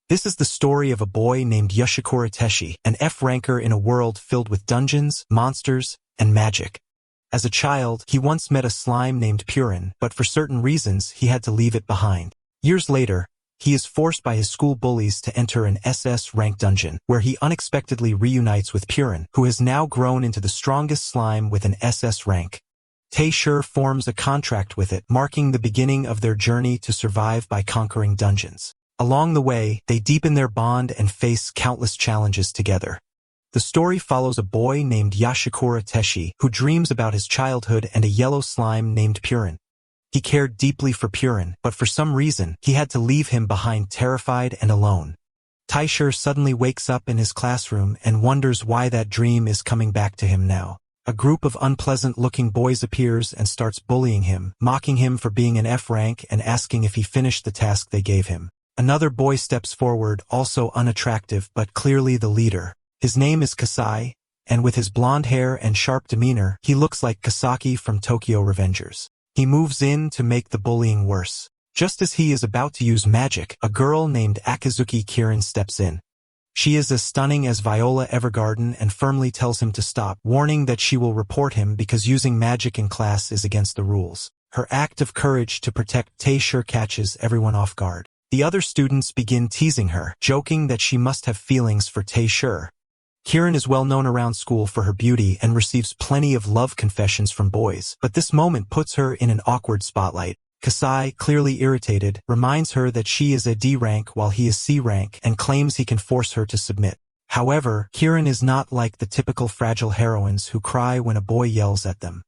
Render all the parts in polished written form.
This is the story of a boy named Yoshikura Teshi, an F-ranker in a world filled with dungeons, monsters, and magic. As a child, he once met a slime named Purin, but for certain reasons, he had to leave it behind. Years later, he is forced by his school bullies to enter an SS-rank dungeon, where he unexpectedly reunites with Purin, who has now grown into the strongest slime with an SS rank. Tae-shur forms a contract with it, marking the beginning of their journey to survive by conquering dungeons. Along the way, they deepen their bond and face countless challenges together. The story follows a boy named Yoshikura Teshi, who dreams about his childhood and a yellow slime named Purin. He cared deeply for Purin, but for some reason, he had to leave him behind terrified and alone. Tae-shur suddenly wakes up in his classroom and wonders why that dream is coming back to him now. A group of unpleasant-looking boys appears and starts bullying him, mocking him for being an F rank and asking if he finished the task they gave him. Another boy steps forward, also unattractive but clearly the leader. His name is Kasai, and with his blonde hair and sharp demeanor, he looks like Kasaki from Tokyo Revengers. He moves in to make the bullying worse. Just as he is about to use magic, a girl named Akazuki Kirin steps in. She is as stunning as Viola Evergarden and firmly tells him to stop, warning that she will report him because using magic in class is against the rules. Her act of courage to protect Tae-shur catches everyone off guard. The other students begin teasing her, joking that she must have feelings for Tae-shur. Kirin is well known around school for her beauty and receives plenty of love confessions from boys, but this moment puts her in an awkward spotlight. Kasai, clearly irritated, reminds her that she is a D rank while he is C rank and claims he can force her to submit. However, Kirin is not like the typical fragile heroines who cry when a boy yells at them.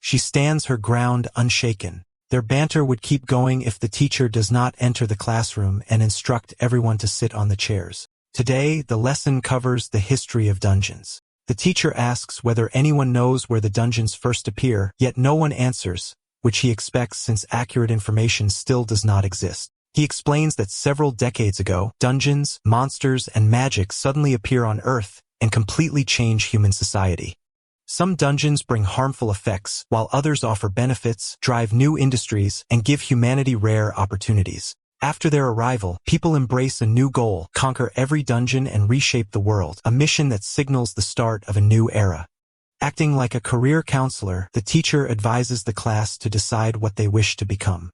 She stands her ground unshaken. Their banter would keep going if the teacher does not enter the classroom and instruct everyone to sit on the chairs. Today, the lesson covers the history of dungeons. The teacher asks whether anyone knows where the dungeons first appear, yet no one answers, which he expects since accurate information still does not exist. He explains that several decades ago, dungeons, monsters, and magic suddenly appear on Earth and completely change human society. Some dungeons bring harmful effects, while others offer benefits, drive new industries, and give humanity rare opportunities. After their arrival, people embrace a new goal, conquer every dungeon and reshape the world, a mission that signals the start of a new era. Acting like a career counselor, the teacher advises the class to decide what they wish to become.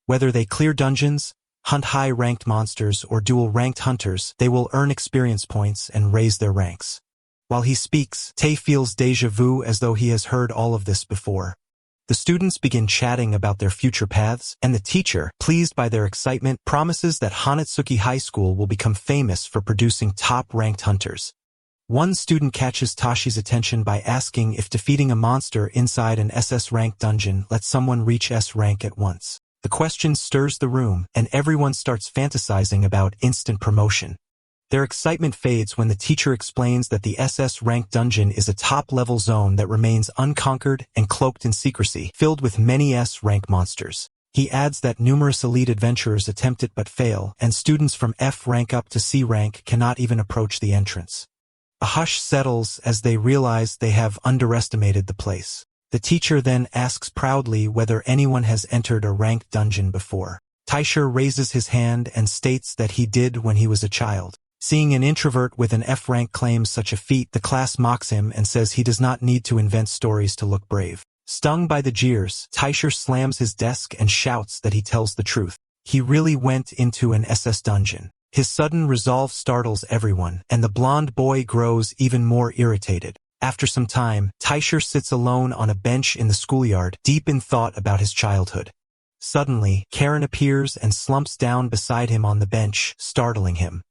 Whether they clear dungeons, hunt high-ranked monsters, or duel ranked hunters, they will earn experience points and raise their ranks. While he speaks, Tae feels déjà vu as though he has heard all of this before. The students begin chatting about their future paths, and the teacher, pleased by their excitement, promises that Hanatsuki High School will become famous for producing top-ranked hunters. One student catches Tashi's attention by asking if defeating a monster inside an SS-rank dungeon lets someone reach S rank at once. The question stirs the room, and everyone starts fantasizing about instant promotion. Their excitement fades when the teacher explains that the SS-rank dungeon is a top-level zone that remains unconquered and cloaked in secrecy, filled with many S-rank monsters. He adds that numerous elite adventurers attempt it but fail, and students from F rank up to C rank cannot even approach the entrance. A hush settles as they realize they have underestimated the place. The teacher then asks proudly whether anyone has entered a ranked dungeon before. Tae-shur raises his hand and states that he did when he was a child. Seeing an introvert with an F rank claim such a feat, the class mocks him and says he does not need to invent stories to look brave. Stung by the jeers, Tae-shur slams his desk and shouts that he tells the truth. He really went into an SS dungeon. His sudden resolve startles everyone, and the blonde boy grows even more irritated. After some time, Tae-shur sits alone on a bench in the schoolyard, deep in thought about his childhood. Suddenly, Karen appears and slumps down beside him on the bench, startling him.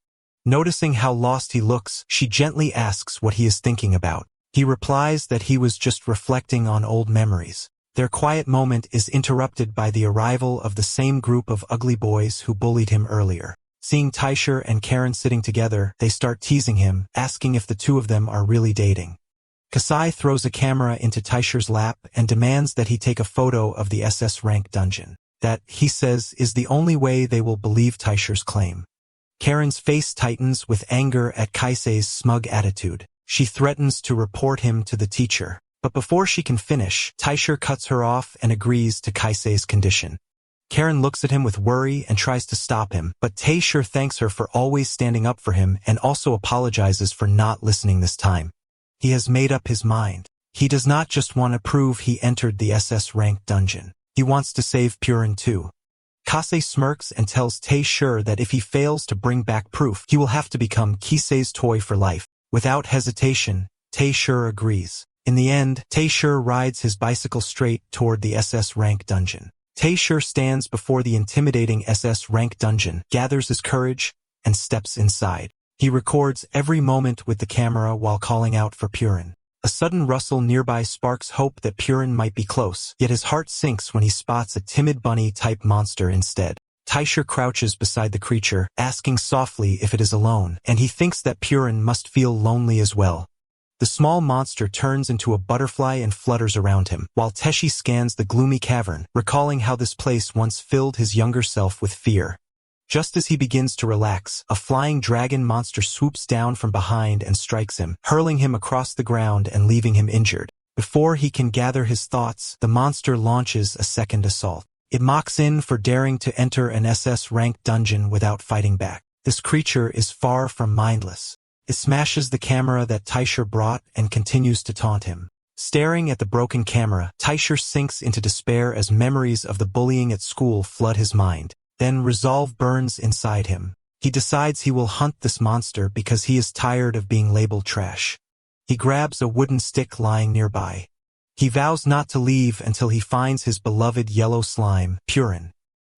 Noticing how lost he looks, she gently asks what he is thinking about. He replies that he was just reflecting on old memories. Their quiet moment is interrupted by the arrival of the same group of ugly boys who bullied him earlier. Seeing Tae-shur and Karen sitting together, they start teasing him, asking if the two of them are really dating. Kasai throws a camera into Tae-shur's lap and demands that he take a photo of the SS rank dungeon. That, he says, is the only way they will believe Tae-shur's claim. Karen's face tightens with anger at Kaisei's smug attitude. She threatens to report him to the teacher. But before she can finish, Tae-shur cuts her off and agrees to Kaisei's condition. Karen looks at him with worry and tries to stop him, but Tae-shur thanks her for always standing up for him and also apologizes for not listening this time. He has made up his mind. He does not just want to prove he entered the SS rank dungeon. He wants to save Purin too. Kase smirks and tells Tae-shur that if he fails to bring back proof, he will have to become Kisei's toy for life. Without hesitation, Tae-shur agrees. In the end, Tae-shur rides his bicycle straight toward the SS rank dungeon. Tae-shur stands before the intimidating SS rank dungeon, gathers his courage, and steps inside. He records every moment with the camera while calling out for Purin. A sudden rustle nearby sparks hope that Purin might be close, yet his heart sinks when he spots a timid bunny-type monster instead. Tae-shur crouches beside the creature, asking softly if it is alone, and he thinks that Purin must feel lonely as well. The small monster turns into a butterfly and flutters around him, while Teshi scans the gloomy cavern, recalling how this place once filled his younger self with fear. Just as he begins to relax, a flying dragon monster swoops down from behind and strikes him, hurling him across the ground and leaving him injured. Before he can gather his thoughts, the monster launches a second assault. It mocks in for daring to enter an SS-ranked dungeon without fighting back. This creature is far from mindless. It smashes the camera that Tae-shur brought and continues to taunt him. Staring at the broken camera, Tae-shur sinks into despair as memories of the bullying at school flood his mind. Then resolve burns inside him. He decides he will hunt this monster because he is tired of being labeled trash. He grabs a wooden stick lying nearby. He vows not to leave until he finds his beloved yellow slime, Purin.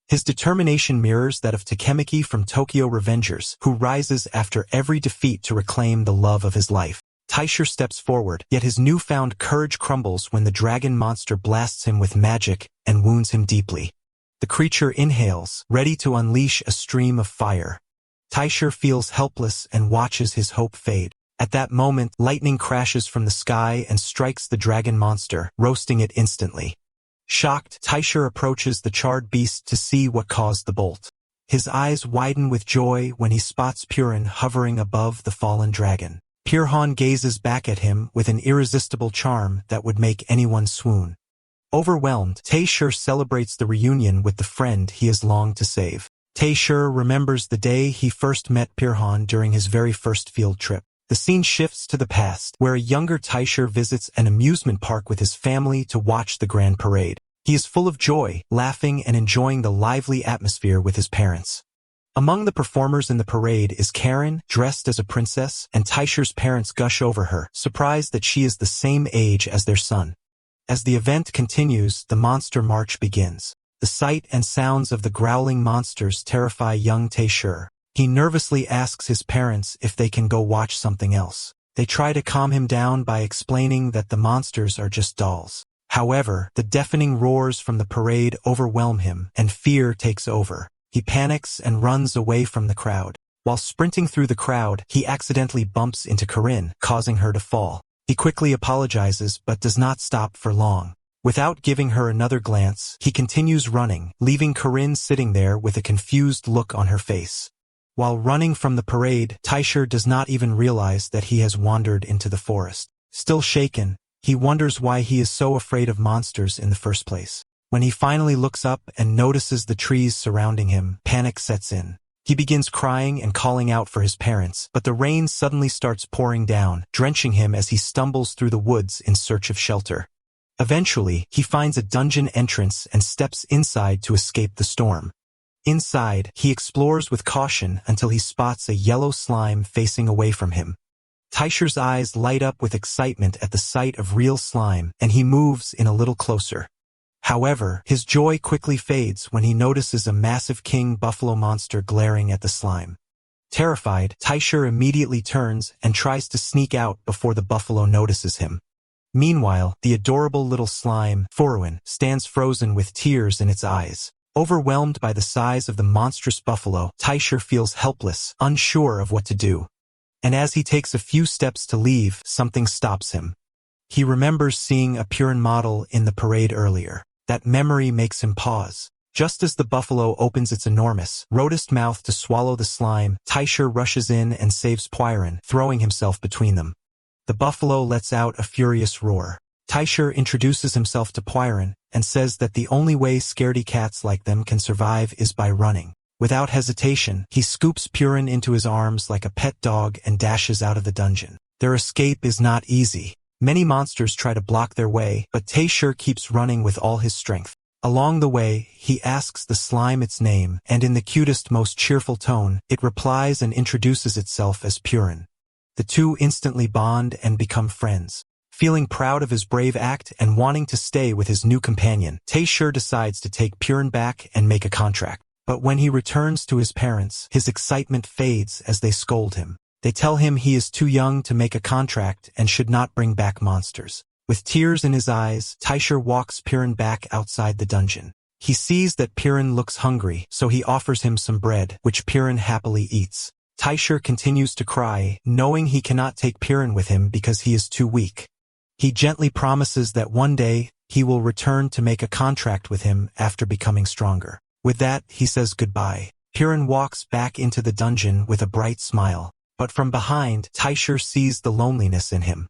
His determination mirrors that of Takemaki from Tokyo Revengers, who rises after every defeat to reclaim the love of his life. Tae-shur steps forward, yet his newfound courage crumbles when the dragon monster blasts him with magic and wounds him deeply. The creature inhales, ready to unleash a stream of fire. Tae-shur feels helpless and watches his hope fade. At that moment, lightning crashes from the sky and strikes the dragon monster, roasting it instantly. Shocked, Tae-shur approaches the charred beast to see what caused the bolt. His eyes widen with joy when he spots Purin hovering above the fallen dragon. Pirhan gazes back at him with an irresistible charm that would make anyone swoon. Overwhelmed, Tae-shur celebrates the reunion with the friend he has longed to save. Tae-shur remembers the day he first met Pirhan during his very first field trip. The scene shifts to the past, where a younger Tae-shur visits an amusement park with his family to watch the grand parade. He is full of joy, laughing and enjoying the lively atmosphere with his parents. Among the performers in the parade is Karen, dressed as a princess, and Tae-shur's parents gush over her, surprised that she is the same age as their son. As the event continues, the monster march begins. The sight and sounds of the growling monsters terrify young Tae-shur. He nervously asks his parents if they can go watch something else. They try to calm him down by explaining that the monsters are just dolls. However, the deafening roars from the parade overwhelm him, and fear takes over. He panics and runs away from the crowd. While sprinting through the crowd, he accidentally bumps into Corinne, causing her to fall. He quickly apologizes but does not stop for long. Without giving her another glance, he continues running, leaving Corinne sitting there with a confused look on her face. While running from the parade, Tae-shur does not even realize that he has wandered into the forest. Still shaken, he wonders why he is so afraid of monsters in the first place. When he finally looks up and notices the trees surrounding him, panic sets in. He begins crying and calling out for his parents, but the rain suddenly starts pouring down, drenching him as he stumbles through the woods in search of shelter. Eventually, he finds a dungeon entrance and steps inside to escape the storm. Inside, he explores with caution until he spots a yellow slime facing away from him. Tae-shur's eyes light up with excitement at the sight of real slime, and he moves in a little closer. However, his joy quickly fades when he notices a massive king buffalo monster glaring at the slime. Terrified, Tae-shur immediately turns and tries to sneak out before the buffalo notices him. Meanwhile, the adorable little slime, Furuin, stands frozen with tears in its eyes. Overwhelmed by the size of the monstrous buffalo, Tae-shur feels helpless, unsure of what to do. And as he takes a few steps to leave, something stops him. He remembers seeing a Purin model in the parade earlier. That memory makes him pause. Just as the buffalo opens its enormous, rotust mouth to swallow the slime, Tae-shur rushes in and saves Purin, throwing himself between them. The buffalo lets out a furious roar. Taisher introduces himself to Pyron and says that the only way scaredy cats like them can survive is by running. Without hesitation, he scoops Pyron into his arms like a pet dog and dashes out of the dungeon. Their escape is not easy. Many monsters try to block their way, but Taisher keeps running with all his strength. Along the way, he asks the slime its name, and in the cutest, most cheerful tone, it replies and introduces itself as Pyron. The two instantly bond and become friends. Feeling proud of his brave act and wanting to stay with his new companion, Taisher decides to take Pyron back and make a contract. But when he returns to his parents, his excitement fades as they scold him. They tell him he is too young to make a contract and should not bring back monsters. With tears in his eyes, Taisher walks Pyron back outside the dungeon. He sees that Pyron looks hungry, so he offers him some bread, which Pyron happily eats. Taisher continues to cry, knowing he cannot take Pyron with him because he is too weak. He gently promises that one day, he will return to make a contract with him after becoming stronger. With that, he says goodbye. Pyron walks back into the dungeon with a bright smile. But from behind, Taisher sees the loneliness in him.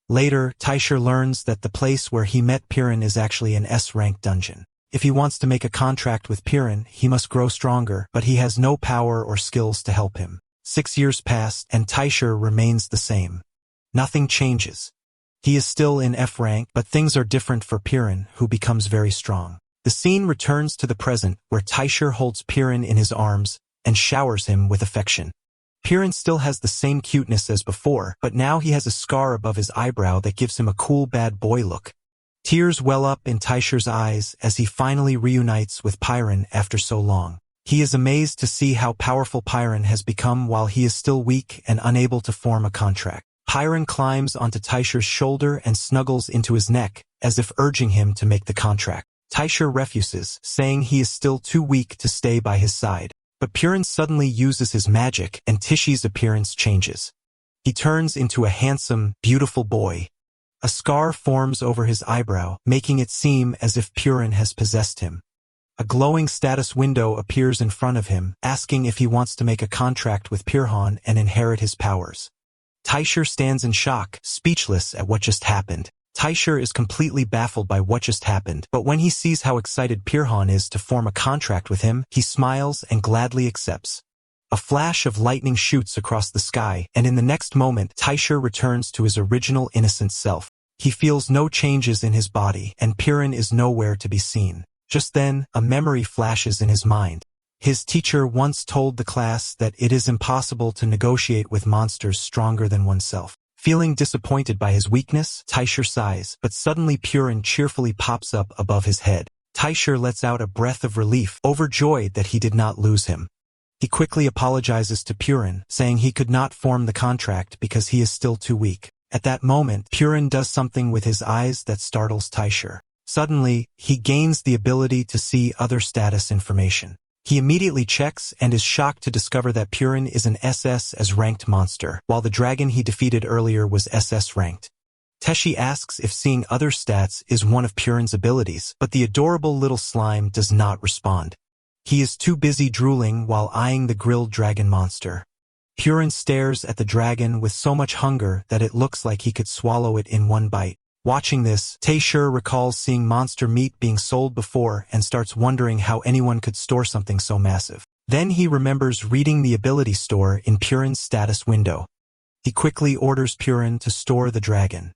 Later, Taisher learns that the place where he met Pyron is actually an S-rank dungeon. If he wants to make a contract with Pyron, he must grow stronger, but he has no power or skills to help him. 6 years pass, and Taisher remains the same. Nothing changes. He is still in F rank, but things are different for Pyron, who becomes very strong. The scene returns to the present, where Taisher holds Pyron in his arms and showers him with affection. Pyron still has the same cuteness as before, but now he has a scar above his eyebrow that gives him a cool bad boy look. Tears well up in Taisher's eyes as he finally reunites with Pyron after so long. He is amazed to see how powerful Pyron has become while he is still weak and unable to form a contract. Pyron climbs onto Taisher's shoulder and snuggles into his neck, as if urging him to make the contract. Taisher refuses, saying he is still too weak to stay by his side. But Pyron suddenly uses his magic, and Tishy's appearance changes. He turns into a handsome, beautiful boy. A scar forms over his eyebrow, making it seem as if Pyron has possessed him. A glowing status window appears in front of him, asking if he wants to make a contract with Pyron and inherit his powers. Taisher stands in shock, speechless at what just happened. Taisher is completely baffled by what just happened, but when he sees how excited Pyron is to form a contract with him, he smiles and gladly accepts. A flash of lightning shoots across the sky, and in the next moment, Taisher returns to his original innocent self. He feels no changes in his body, and Pyron is nowhere to be seen. Just then, a memory flashes in his mind. His teacher once told the class that it is impossible to negotiate with monsters stronger than oneself. Feeling disappointed by his weakness, Taisher sighs, but suddenly Pyron cheerfully pops up above his head. Taisher lets out a breath of relief, overjoyed that he did not lose him. He quickly apologizes to Pyron, saying he could not form the contract because he is still too weak. At that moment, Pyron does something with his eyes that startles Taisher. Suddenly, he gains the ability to see other status information. He immediately checks and is shocked to discover that Pyron is an SS as ranked monster, while the dragon he defeated earlier was SS ranked. Teshi asks if seeing other stats is one of Pyron's abilities, but the adorable little slime does not respond. He is too busy drooling while eyeing the grilled dragon monster. Pyron stares at the dragon with so much hunger that it looks like he could swallow it in one bite. Watching this, Taisher recalls seeing monster meat being sold before and starts wondering how anyone could store something so massive. Then he remembers reading the ability store in Pyron's status window. He quickly orders Pyron to store the dragon.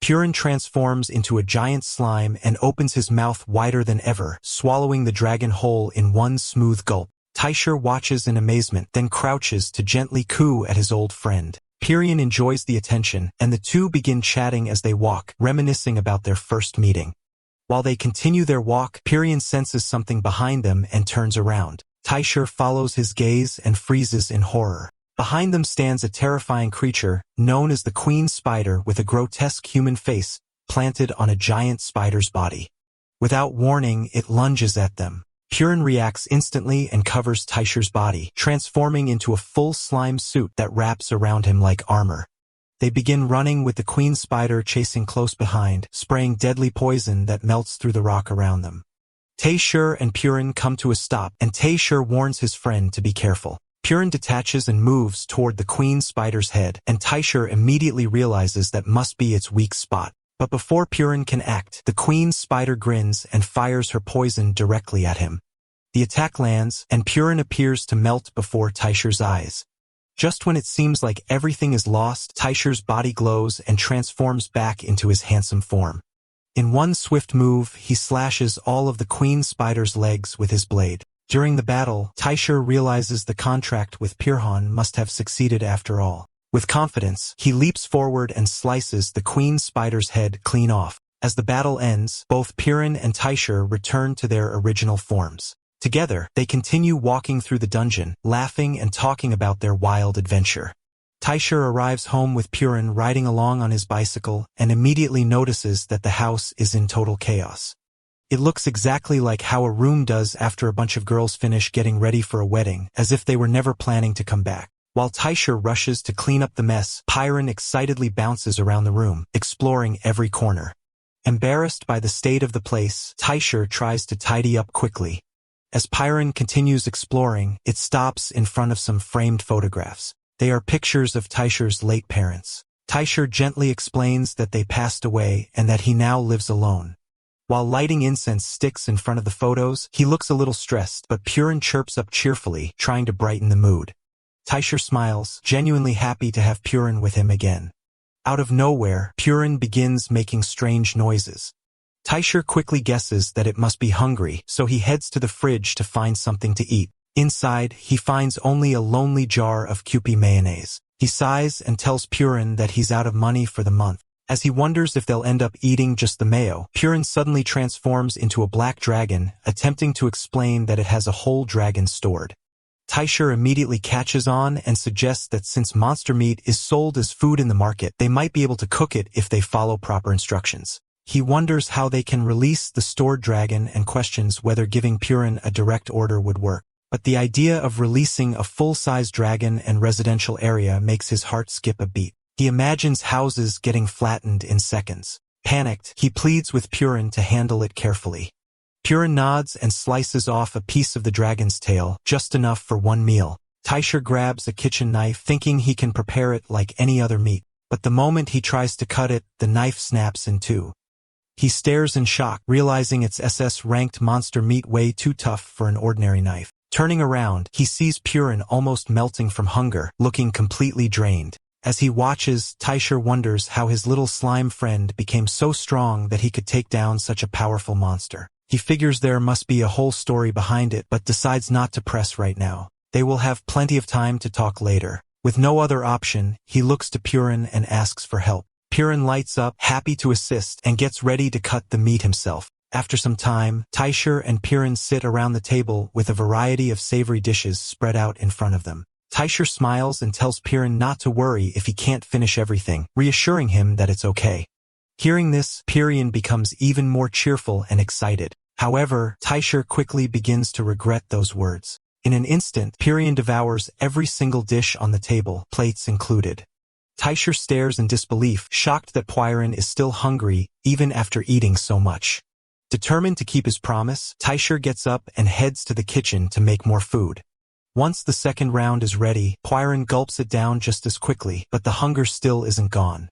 Pyron transforms into a giant slime and opens his mouth wider than ever, swallowing the dragon whole in one smooth gulp. Taisher watches in amazement, then crouches to gently coo at his old friend. Pyron enjoys the attention, and the two begin chatting as they walk, reminiscing about their first meeting. While they continue their walk, Pyron senses something behind them and turns around. Taisher follows his gaze and freezes in horror. Behind them stands a terrifying creature, known as the Queen Spider, with a grotesque human face, planted on a giant spider's body. Without warning, it lunges at them. Pyron reacts instantly and covers Taisher's body, transforming into a full slime suit that wraps around him like armor. They begin running with the queen spider chasing close behind, spraying deadly poison that melts through the rock around them. Taisher and Pyron come to a stop, and Taisher warns his friend to be careful. Pyron detaches and moves toward the queen spider's head, and Taisher immediately realizes that must be its weak spot. But before Purin can act, the queen spider grins and fires her poison directly at him. The attack lands, and Purin appears to melt before Taisher's eyes. Just when it seems like everything is lost, Taisher's body glows and transforms back into his handsome form. In one swift move, he slashes all of the queen spider's legs with his blade. During the battle, Taisher realizes the contract with Pirhan must have succeeded after all. With confidence, he leaps forward and slices the queen spider's head clean off. As the battle ends, both Purin and Taisher return to their original forms. Together, they continue walking through the dungeon, laughing and talking about their wild adventure. Taisher arrives home with Purin riding along on his bicycle and immediately notices that the house is in total chaos. It looks exactly like how a room does after a bunch of girls finish getting ready for a wedding, as if they were never planning to come back. While Taisher rushes to clean up the mess, Purin excitedly bounces around the room, exploring every corner. Embarrassed by the state of the place, Taisher tries to tidy up quickly. As Purin continues exploring, it stops in front of some framed photographs. They are pictures of Taisher's late parents. Taisher gently explains that they passed away and that he now lives alone. While lighting incense sticks in front of the photos, he looks a little stressed, but Purin chirps up cheerfully, trying to brighten the mood. Taisher smiles, genuinely happy to have Purin with him again. Out of nowhere, Purin begins making strange noises. Taisher quickly guesses that it must be hungry, so he heads to the fridge to find something to eat. Inside, he finds only a lonely jar of Kewpie mayonnaise. He sighs and tells Purin that he's out of money for the month. As he wonders if they'll end up eating just the mayo, Purin suddenly transforms into a black dragon, attempting to explain that it has a whole dragon stored. Taisher immediately catches on and suggests that since monster meat is sold as food in the market, they might be able to cook it if they follow proper instructions. He wonders how they can release the stored dragon and questions whether giving Purin a direct order would work. But the idea of releasing a full-size dragon and residential area makes his heart skip a beat. He imagines houses getting flattened in seconds. Panicked, he pleads with Purin to handle it carefully. Purin nods and slices off a piece of the dragon's tail, just enough for one meal. Taisher grabs a kitchen knife, thinking he can prepare it like any other meat. But the moment he tries to cut it, the knife snaps in two. He stares in shock, realizing it's SS-ranked monster meat way too tough for an ordinary knife. Turning around, he sees Purin almost melting from hunger, looking completely drained. As he watches, Taisher wonders how his little slime friend became so strong that he could take down such a powerful monster. He figures there must be a whole story behind it, but decides not to press right now. They will have plenty of time to talk later. With no other option, he looks to Purin and asks for help. Purin lights up, happy to assist, and gets ready to cut the meat himself. After some time, Taisher and Purin sit around the table with a variety of savory dishes spread out in front of them. Taisher smiles and tells Purin not to worry if he can't finish everything, reassuring him that it's okay. Hearing this, Purin becomes even more cheerful and excited. However, Taisher quickly begins to regret those words. In an instant, Purin devours every single dish on the table, plates included. Taisher stares in disbelief, shocked that Purin is still hungry, even after eating so much. Determined to keep his promise, Taisher gets up and heads to the kitchen to make more food. Once the second round is ready, Purin gulps it down just as quickly, but the hunger still isn't gone.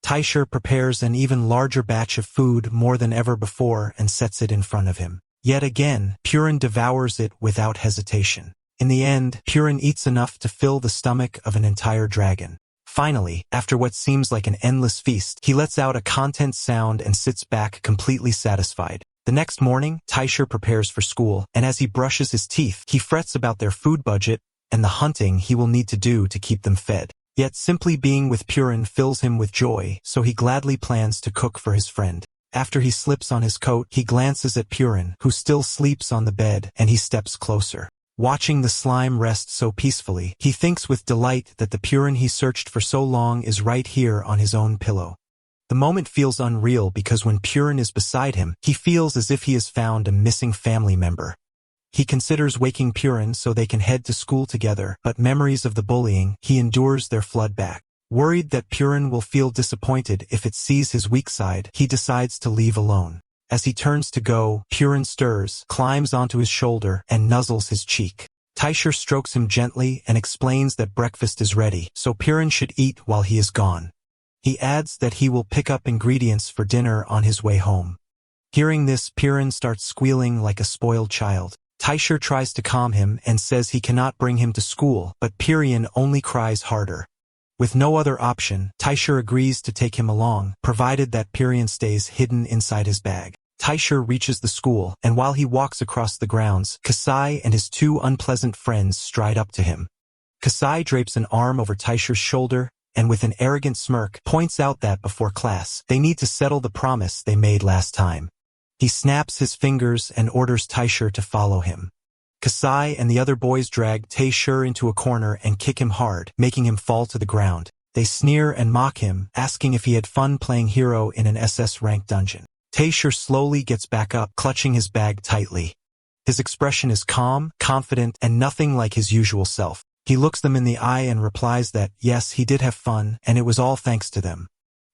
Taisher prepares an even larger batch of food more than ever before and sets it in front of him. Yet again, Purin devours it without hesitation. In the end, Purin eats enough to fill the stomach of an entire dragon. Finally, after what seems like an endless feast, he lets out a content sound and sits back completely satisfied. The next morning, Taisher prepares for school, and as he brushes his teeth, he frets about their food budget and the hunting he will need to do to keep them fed. Yet simply being with Purin fills him with joy, so he gladly plans to cook for his friend. After he slips on his coat, he glances at Purin, who still sleeps on the bed, and he steps closer. Watching the slime rest so peacefully, he thinks with delight that the Purin he searched for so long is right here on his own pillow. The moment feels unreal because when Purin is beside him, he feels as if he has found a missing family member. He considers waking Purin so they can head to school together, but memories of the bullying he endures their flood back. Worried that Purin will feel disappointed if it sees his weak side, he decides to leave alone. As he turns to go, Purin stirs, climbs onto his shoulder, and nuzzles his cheek. Taisher strokes him gently and explains that breakfast is ready, so Purin should eat while he is gone. He adds that he will pick up ingredients for dinner on his way home. Hearing this, Piran starts squealing like a spoiled child. Taisher tries to calm him and says he cannot bring him to school, but Piran only cries harder. With no other option, Taisher agrees to take him along, provided that Piran stays hidden inside his bag. Taisher reaches the school, and while he walks across the grounds, Kasai and his two unpleasant friends stride up to him. Kasai drapes an arm over Taisher's shoulder, and with an arrogant smirk, points out that before class, they need to settle the promise they made last time. He snaps his fingers and orders Taisher to follow him. Kasai and the other boys drag Taisher into a corner and kick him hard, making him fall to the ground. They sneer and mock him, asking if he had fun playing hero in an SS-ranked dungeon. Taisher slowly gets back up, clutching his bag tightly. His expression is calm, confident, and nothing like his usual self. He looks them in the eye and replies that, yes, he did have fun, and it was all thanks to them.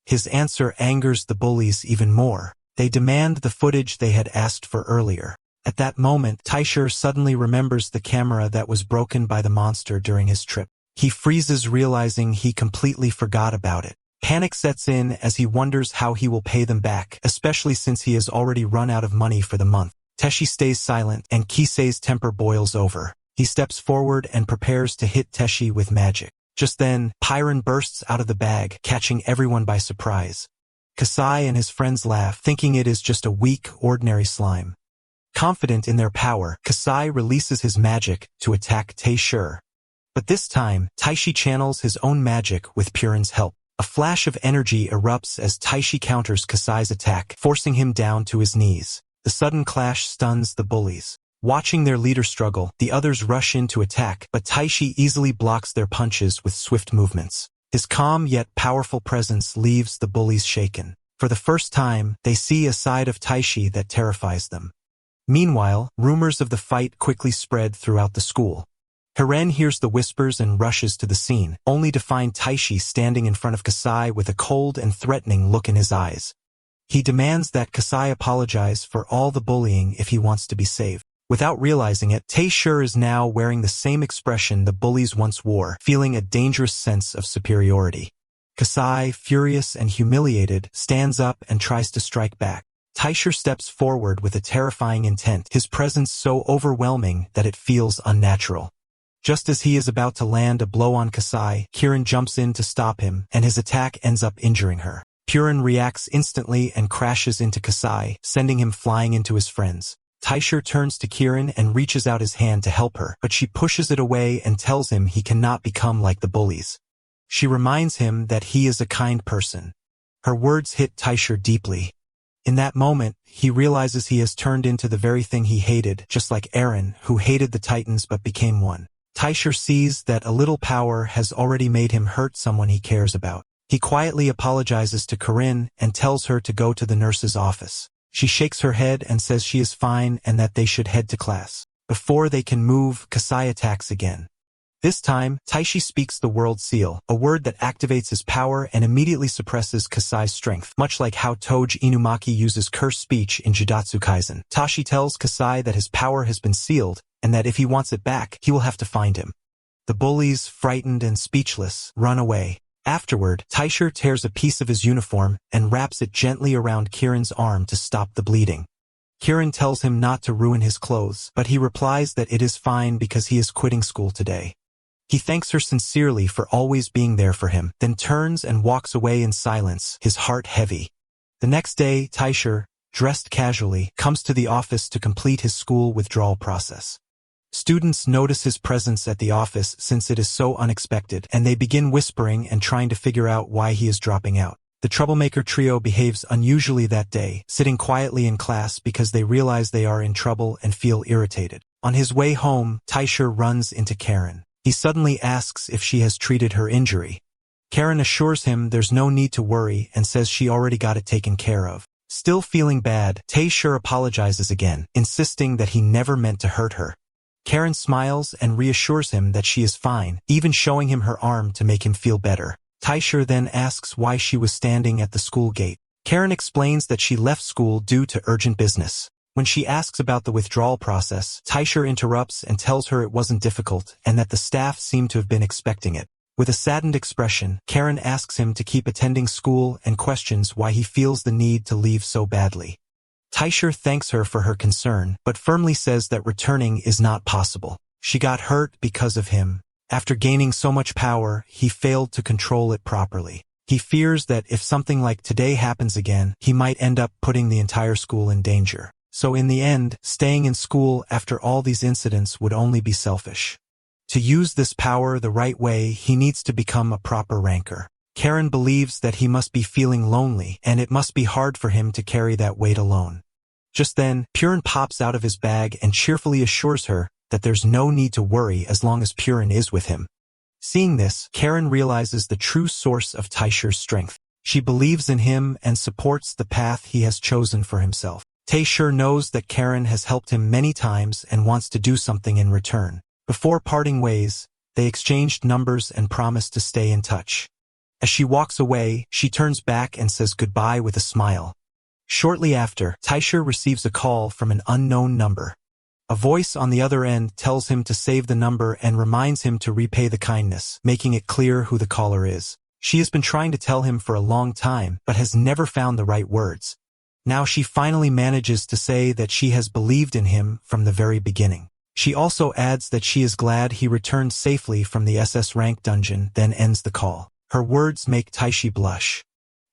His answer angers the bullies even more. They demand the footage they had asked for earlier. At that moment, Taisher suddenly remembers the camera that was broken by the monster during his trip. He freezes, realizing he completely forgot about it. Panic sets in as he wonders how he will pay them back, especially since he has already run out of money for the month. Teshi stays silent, and Kisei's temper boils over. He steps forward and prepares to hit Teshi with magic. Just then, Piran bursts out of the bag, catching everyone by surprise. Kasai and his friends laugh, thinking it is just a weak, ordinary slime. Confident in their power, Kasai releases his magic to attack Taisher. But this time, Taishi channels his own magic with Piran's help. A flash of energy erupts as Taishi counters Kasai's attack, forcing him down to his knees. The sudden clash stuns the bullies. Watching their leader struggle, the others rush in to attack, but Taishi easily blocks their punches with swift movements. His calm yet powerful presence leaves the bullies shaken. For the first time, they see a side of Taishi that terrifies them. Meanwhile, rumors of the fight quickly spread throughout the school. Hiren hears the whispers and rushes to the scene, only to find Taishi standing in front of Kasai with a cold and threatening look in his eyes. He demands that Kasai apologize for all the bullying if he wants to be saved. Without realizing it, Taisher is now wearing the same expression the bullies once wore, feeling a dangerous sense of superiority. Kasai, furious and humiliated, stands up and tries to strike back. Taisher steps forward with a terrifying intent, his presence so overwhelming that it feels unnatural. Just as he is about to land a blow on Kasai, Kiran jumps in to stop him, and his attack ends up injuring her. Piran reacts instantly and crashes into Kasai, sending him flying into his friends. Taisher turns to Kiran and reaches out his hand to help her, but she pushes it away and tells him he cannot become like the bullies. She reminds him that he is a kind person. Her words hit Taisher deeply. In that moment, he realizes he has turned into the very thing he hated, just like Eren, who hated the Titans but became one. Taisher sees that a little power has already made him hurt someone he cares about. He quietly apologizes to Corinne and tells her to go to the nurse's office. She shakes her head and says she is fine and that they should head to class. Before they can move, Kasai attacks again. This time, Taishi speaks the world seal, a word that activates his power and immediately suppresses Kasai's strength, much like how Toji Inumaki uses cursed speech in Jujutsu Kaisen. Tashi tells Kasai that his power has been sealed, and that if he wants it back, he will have to find him. The bullies, frightened and speechless, run away. Afterward, Taisher tears a piece of his uniform and wraps it gently around Kiran's arm to stop the bleeding. Kiran tells him not to ruin his clothes, but he replies that it is fine because he is quitting school today. He thanks her sincerely for always being there for him, then turns and walks away in silence, his heart heavy. The next day, Taisher, dressed casually, comes to the office to complete his school withdrawal process. Students notice his presence at the office since it is so unexpected, and they begin whispering and trying to figure out why he is dropping out. The troublemaker trio behaves unusually that day, sitting quietly in class because they realize they are in trouble and feel irritated. On his way home, Taisher runs into Karen. He suddenly asks if she has treated her injury. Karen assures him there's no need to worry and says she already got it taken care of. Still feeling bad, Taisher apologizes again, insisting that he never meant to hurt her. Karen smiles and reassures him that she is fine, even showing him her arm to make him feel better. Taisher then asks why she was standing at the school gate. Karen explains that she left school due to urgent business. When she asks about the withdrawal process, Taisher interrupts and tells her it wasn't difficult and that the staff seemed to have been expecting it. With a saddened expression, Karen asks him to keep attending school and questions why he feels the need to leave so badly. Taisher thanks her for her concern, but firmly says that returning is not possible. She got hurt because of him. After gaining so much power, he failed to control it properly. He fears that if something like today happens again, he might end up putting the entire school in danger. So in the end, staying in school after all these incidents would only be selfish. To use this power the right way, he needs to become a proper ranker. Karen believes that he must be feeling lonely, and it must be hard for him to carry that weight alone. Just then, Purin pops out of his bag and cheerfully assures her that there's no need to worry as long as Purin is with him. Seeing this, Karen realizes the true source of Taisher's strength. She believes in him and supports the path he has chosen for himself. Taisher knows that Karen has helped him many times and wants to do something in return. Before parting ways, they exchanged numbers and promised to stay in touch. As she walks away, she turns back and says goodbye with a smile. Shortly after, Taisher receives a call from an unknown number. A voice on the other end tells him to save the number and reminds him to repay the kindness, making it clear who the caller is. She has been trying to tell him for a long time, but has never found the right words. Now she finally manages to say that she has believed in him from the very beginning. She also adds that she is glad he returned safely from the SS rank dungeon, then ends the call. Her words make Taishi blush.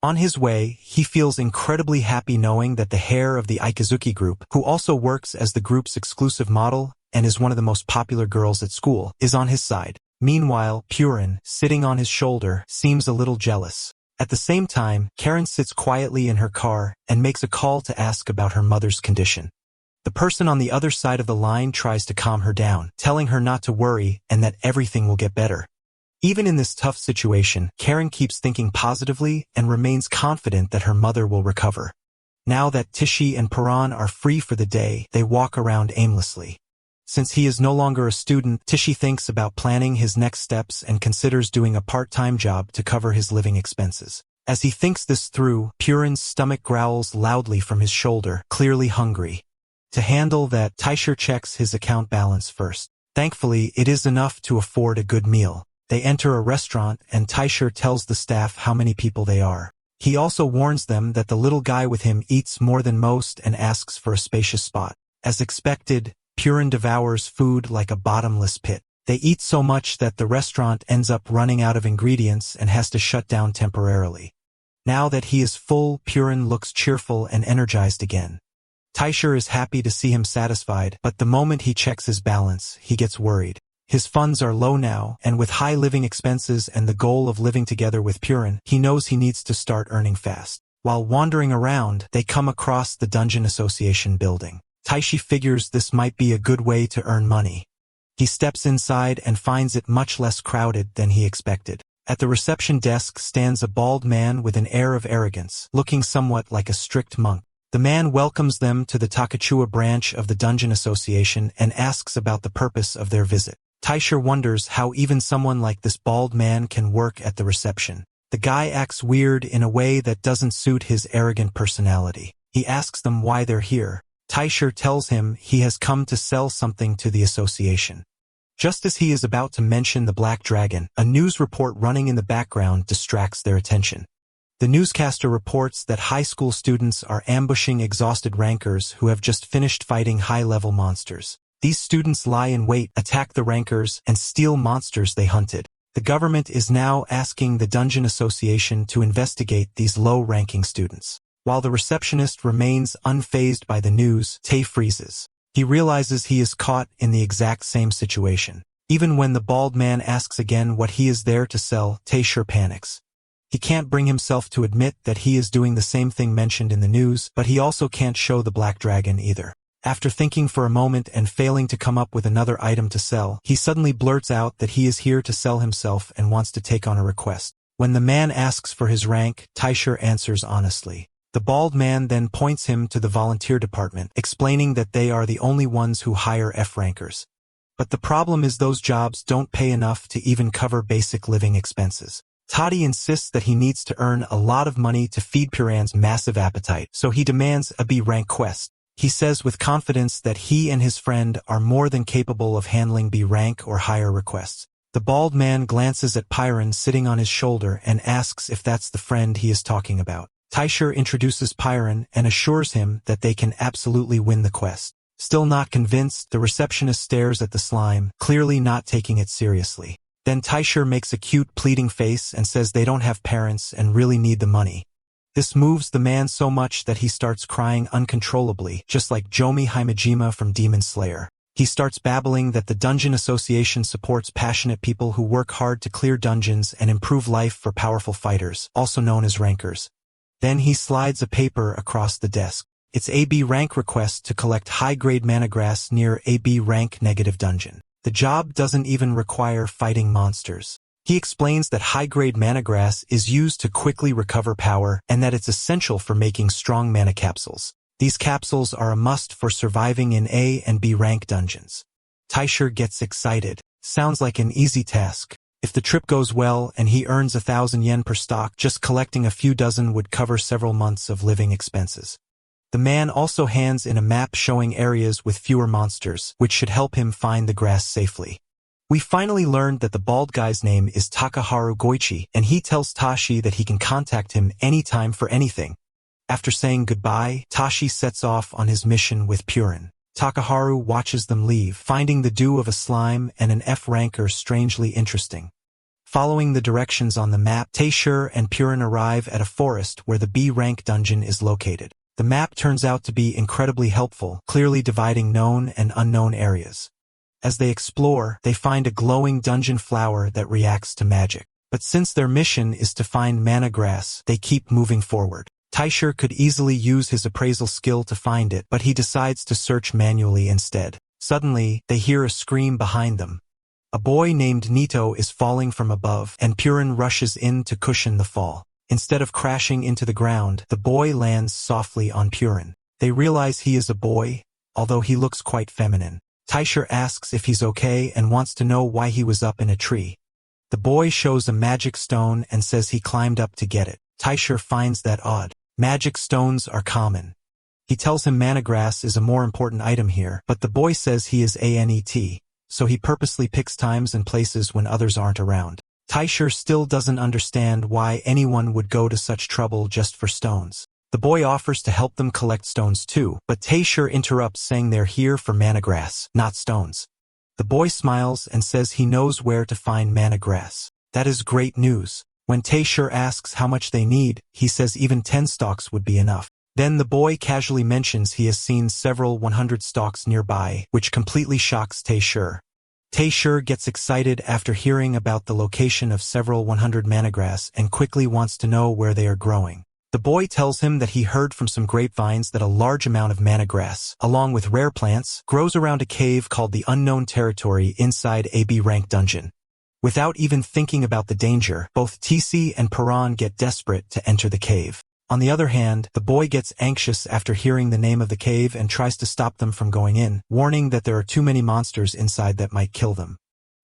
On his way, he feels incredibly happy knowing that the heir of the Ikazuki group, who also works as the group's exclusive model and is one of the most popular girls at school, is on his side. Meanwhile, Purin, sitting on his shoulder, seems a little jealous. At the same time, Karen sits quietly in her car and makes a call to ask about her mother's condition. The person on the other side of the line tries to calm her down, telling her not to worry and that everything will get better. Even in this tough situation, Karen keeps thinking positively and remains confident that her mother will recover. Now that Tishi and Paran are free for the day, they walk around aimlessly. Since he is no longer a student, Tishi thinks about planning his next steps and considers doing a part-time job to cover his living expenses. As he thinks this through, Purin's stomach growls loudly from his shoulder, clearly hungry. To handle that, Taisher checks his account balance first. Thankfully, it is enough to afford a good meal. They enter a restaurant and Taisher tells the staff how many people they are. He also warns them that the little guy with him eats more than most and asks for a spacious spot. As expected, Purin devours food like a bottomless pit. They eat so much that the restaurant ends up running out of ingredients and has to shut down temporarily. Now that he is full, Purin looks cheerful and energized again. Taisher is happy to see him satisfied, but the moment he checks his balance, he gets worried. His funds are low now, and with high living expenses and the goal of living together with Purin, he knows he needs to start earning fast. While wandering around, they come across the Dungeon Association building. Taishi figures this might be a good way to earn money. He steps inside and finds it much less crowded than he expected. At the reception desk stands a bald man with an air of arrogance, looking somewhat like a strict monk. The man welcomes them to the Takachua branch of the Dungeon Association and asks about the purpose of their visit. Taisher wonders how even someone like this bald man can work at the reception. The guy acts weird in a way that doesn't suit his arrogant personality. He asks them why they're here. Taisher tells him he has come to sell something to the association. Just as he is about to mention the Black Dragon, a news report running in the background distracts their attention. The newscaster reports that high school students are ambushing exhausted rankers who have just finished fighting high-level monsters. These students lie in wait, attack the rankers, and steal monsters they hunted. The government is now asking the Dungeon Association to investigate these low-ranking students. While the receptionist remains unfazed by the news, Tae freezes. He realizes he is caught in the exact same situation. Even when the bald man asks again what he is there to sell, Tae panics. He can't bring himself to admit that he is doing the same thing mentioned in the news, but he also can't show the Black Dragon either. After thinking for a moment and failing to come up with another item to sell, he suddenly blurts out that he is here to sell himself and wants to take on a request. When the man asks for his rank, Taisher answers honestly. The bald man then points him to the volunteer department, explaining that they are the only ones who hire F-rankers. But the problem is those jobs don't pay enough to even cover basic living expenses. Toddy insists that he needs to earn a lot of money to feed Puran's massive appetite, so he demands a B-rank quest. He says with confidence that he and his friend are more than capable of handling B-rank or higher requests. The bald man glances at Pyron sitting on his shoulder and asks if that's the friend he is talking about. Taisher introduces Pyron and assures him that they can absolutely win the quest. Still not convinced, the receptionist stares at the slime, clearly not taking it seriously. Then Taisher makes a cute pleading face and says they don't have parents and really need the money. This moves the man so much that he starts crying uncontrollably, just like Jomi Himejima from Demon Slayer. He starts babbling that the Dungeon Association supports passionate people who work hard to clear dungeons and improve life for powerful fighters, also known as rankers. Then he slides a paper across the desk. It's AB rank request to collect high-grade mana grass near AB rank negative dungeon. The job doesn't even require fighting monsters. He explains that high-grade mana grass is used to quickly recover power and that it's essential for making strong mana capsules. These capsules are a must for surviving in A and B rank dungeons. Taisher gets excited. Sounds like an easy task. If the trip goes well and he earns 1,000 yen per stock, just collecting a few dozen would cover several months of living expenses. The man also hands in a map showing areas with fewer monsters, which should help him find the grass safely. We finally learned that the bald guy's name is Takaharu Goichi, and he tells Tashi that he can contact him anytime for anything. After saying goodbye, Tashi sets off on his mission with Purin. Takaharu watches them leave, finding the dew of a slime and an F-ranker strangely interesting. Following the directions on the map, Taisher and Purin arrive at a forest where the B-rank dungeon is located. The map turns out to be incredibly helpful, clearly dividing known and unknown areas. As they explore, they find a glowing dungeon flower that reacts to magic. But since their mission is to find mana grass, they keep moving forward. Taisher could easily use his appraisal skill to find it, but he decides to search manually instead. Suddenly, they hear a scream behind them. A boy named Nito is falling from above, and Purin rushes in to cushion the fall. Instead of crashing into the ground, the boy lands softly on Purin. They realize he is a boy, although he looks quite feminine. Taisher asks if he's okay and wants to know why he was up in a tree. The boy shows a magic stone and says he climbed up to get it. Taisher finds that odd. Magic stones are common. He tells him mana grass is a more important item here, but the boy says he is ANET, so he purposely picks times and places when others aren't around. Taisher still doesn't understand why anyone would go to such trouble just for stones. The boy offers to help them collect stones too, but Taisher interrupts saying they're here for mana grass, not stones. The boy smiles and says he knows where to find mana grass. That is great news. When Taisher asks how much they need, he says even 10 stalks would be enough. Then the boy casually mentions he has seen several 100 stalks nearby, which completely shocks Taisher. Taisher gets excited after hearing about the location of several 100 mana grass and quickly wants to know where they are growing. The boy tells him that he heard from some grapevines that a large amount of mana grass, along with rare plants, grows around a cave called the Unknown Territory inside a B-rank dungeon. Without even thinking about the danger, both TC and Piran get desperate to enter the cave. On the other hand, the boy gets anxious after hearing the name of the cave and tries to stop them from going in, warning that there are too many monsters inside that might kill them.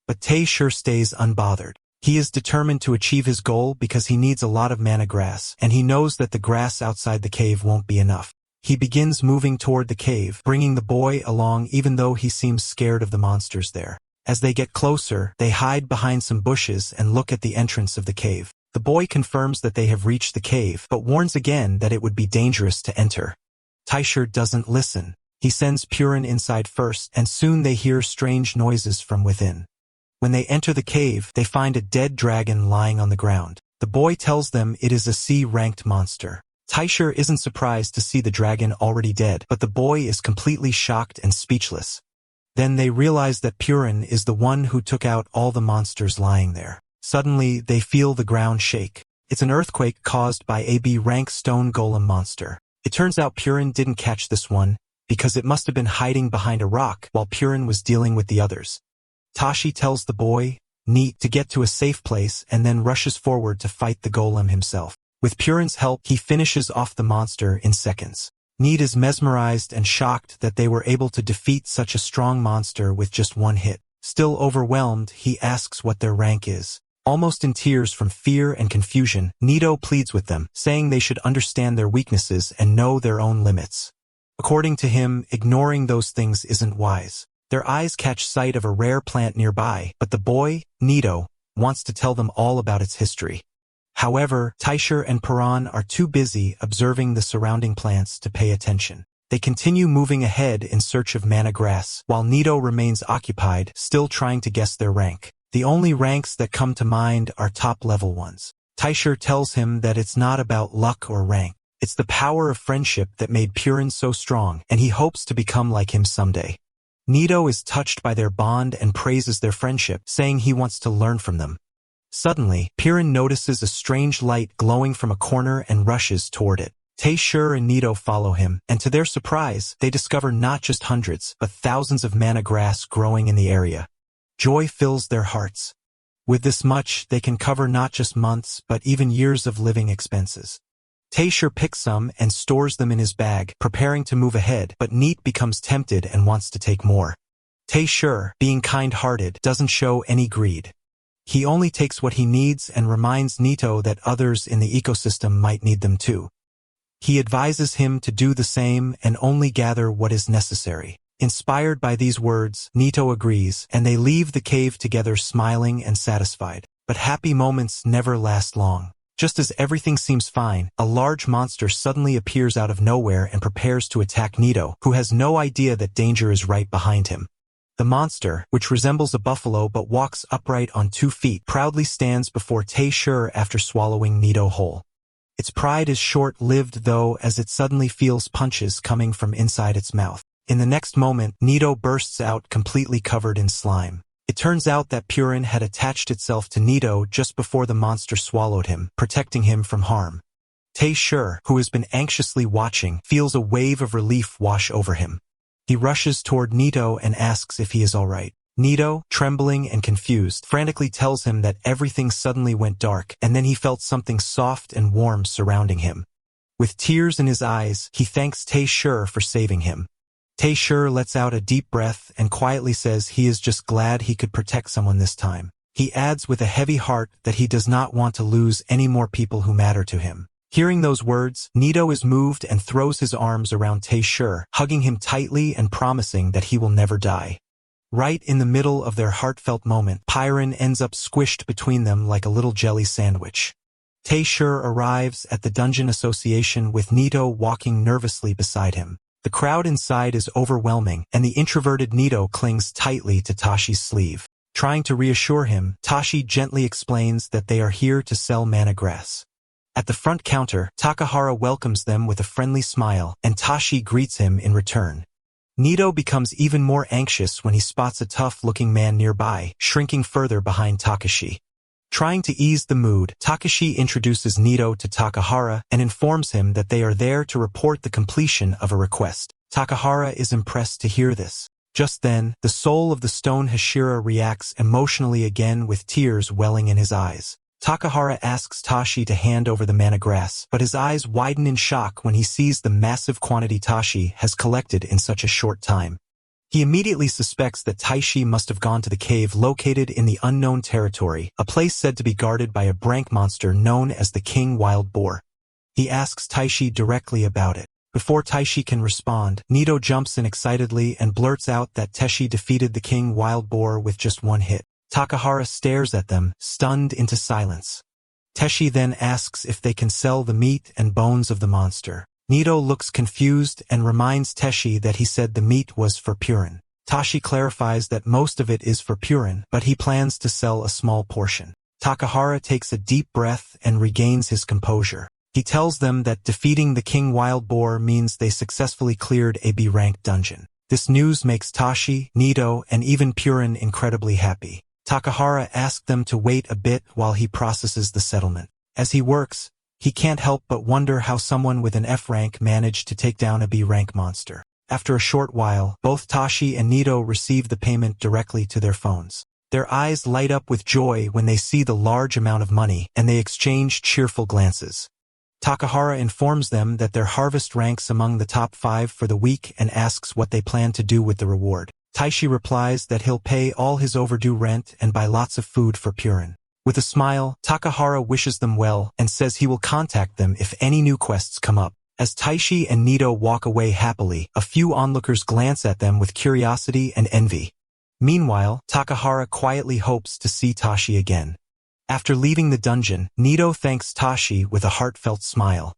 But Taisher stays unbothered. He is determined to achieve his goal because he needs a lot of mana grass, and he knows that the grass outside the cave won't be enough. He begins moving toward the cave, bringing the boy along even though he seems scared of the monsters there. As they get closer, they hide behind some bushes and look at the entrance of the cave. The boy confirms that they have reached the cave, but warns again that it would be dangerous to enter. Taisher doesn't listen. He sends Purin inside first, and soon they hear strange noises from within. When they enter the cave, they find a dead dragon lying on the ground. The boy tells them it is a C-ranked monster. Taisher isn't surprised to see the dragon already dead, but the boy is completely shocked and speechless. Then they realize that Purin is the one who took out all the monsters lying there. Suddenly, they feel the ground shake. It's an earthquake caused by a B-rank stone golem monster. It turns out Purin didn't catch this one, because it must have been hiding behind a rock while Purin was dealing with the others. Tashi tells the boy, Neat, to get to a safe place and then rushes forward to fight the golem himself. With Purin's help, he finishes off the monster in seconds. Neat is mesmerized and shocked that they were able to defeat such a strong monster with just one hit. Still overwhelmed, he asks what their rank is. Almost in tears from fear and confusion, Nito pleads with them, saying they should understand their weaknesses and know their own limits. According to him, ignoring those things isn't wise. Their eyes catch sight of a rare plant nearby, but the boy, Nito, wants to tell them all about its history. However, Taisher and Paran are too busy observing the surrounding plants to pay attention. They continue moving ahead in search of mana grass, while Nito remains occupied, still trying to guess their rank. The only ranks that come to mind are top-level ones. Taisher tells him that it's not about luck or rank. It's the power of friendship that made Purin so strong, and he hopes to become like him someday. Nito is touched by their bond and praises their friendship, saying he wants to learn from them. Suddenly, Purin notices a strange light glowing from a corner and rushes toward it. Taisher and Nito follow him, and to their surprise, they discover not just hundreds, but thousands of mana grass growing in the area. Joy fills their hearts. With this much, they can cover not just months, but even years of living expenses. Taisher picks some and stores them in his bag, preparing to move ahead, but Neat becomes tempted and wants to take more. Taisher, being kind-hearted, doesn't show any greed. He only takes what he needs and reminds Nito that others in the ecosystem might need them too. He advises him to do the same and only gather what is necessary. Inspired by these words, Nito agrees, and they leave the cave together smiling and satisfied. But happy moments never last long. Just as everything seems fine, a large monster suddenly appears out of nowhere and prepares to attack Nito, who has no idea that danger is right behind him. The monster, which resembles a buffalo but walks upright on 2 feet, proudly stands before Taisher after swallowing Nito whole. Its pride is short-lived though, as it suddenly feels punches coming from inside its mouth. In the next moment, Nito bursts out completely covered in slime. It turns out that Purin had attached itself to Nito just before the monster swallowed him, protecting him from harm. Taisher, who has been anxiously watching, feels a wave of relief wash over him. He rushes toward Nito and asks if he is all right. Nito, trembling and confused, frantically tells him that everything suddenly went dark, and then he felt something soft and warm surrounding him. With tears in his eyes, he thanks Taisher for saving him. Taisher lets out a deep breath and quietly says he is just glad he could protect someone this time. He adds with a heavy heart that he does not want to lose any more people who matter to him. Hearing those words, Nito is moved and throws his arms around Taisher, hugging him tightly and promising that he will never die. Right in the middle of their heartfelt moment, Purin ends up squished between them like a little jelly sandwich. Taisher arrives at the dungeon association with Nito walking nervously beside him. The crowd inside is overwhelming, and the introverted Nito clings tightly to Tashi's sleeve. Trying to reassure him, Tashi gently explains that they are here to sell mana grass. At the front counter, Takahara welcomes them with a friendly smile, and Tashi greets him in return. Nito becomes even more anxious when he spots a tough-looking man nearby, shrinking further behind Takashi. Trying to ease the mood, Takashi introduces Nito to Takahara and informs him that they are there to report the completion of a request. Takahara is impressed to hear this. Just then, the soul of the stone Hashira reacts emotionally again with tears welling in his eyes. Takahara asks Tashi to hand over the mana grass, but his eyes widen in shock when he sees the massive quantity Tashi has collected in such a short time. He immediately suspects that Taishi must have gone to the cave located in the unknown territory, a place said to be guarded by a brank monster known as the King Wild Boar. He asks Taishi directly about it. Before Taishi can respond, Nito jumps in excitedly and blurts out that Taishi defeated the King Wild Boar with just 1 hit. Takahara stares at them, stunned into silence. Taishi then asks if they can sell the meat and bones of the monster. Nito looks confused and reminds Taishi that he said the meat was for Purin. Tashi clarifies that most of it is for Purin, but he plans to sell a small portion. Takahara takes a deep breath and regains his composure. He tells them that defeating the King Wild Boar means they successfully cleared a B-ranked dungeon. This news makes Tashi, Nito, and even Purin incredibly happy. Takahara asked them to wait a bit while he processes the settlement. As he works, he can't help but wonder how someone with an F rank managed to take down a B rank monster. After a short while, both Tashi and Nito receive the payment directly to their phones. Their eyes light up with joy when they see the large amount of money, and they exchange cheerful glances. Takahara informs them that their harvest ranks among the top 5 for the week and asks what they plan to do with the reward. Taishi replies that he'll pay all his overdue rent and buy lots of food for Purin. With a smile, Takahara wishes them well and says he will contact them if any new quests come up. As Taishi and Nito walk away happily, a few onlookers glance at them with curiosity and envy. Meanwhile, Takahara quietly hopes to see Tashi again. After leaving the dungeon, Nito thanks Tashi with a heartfelt smile.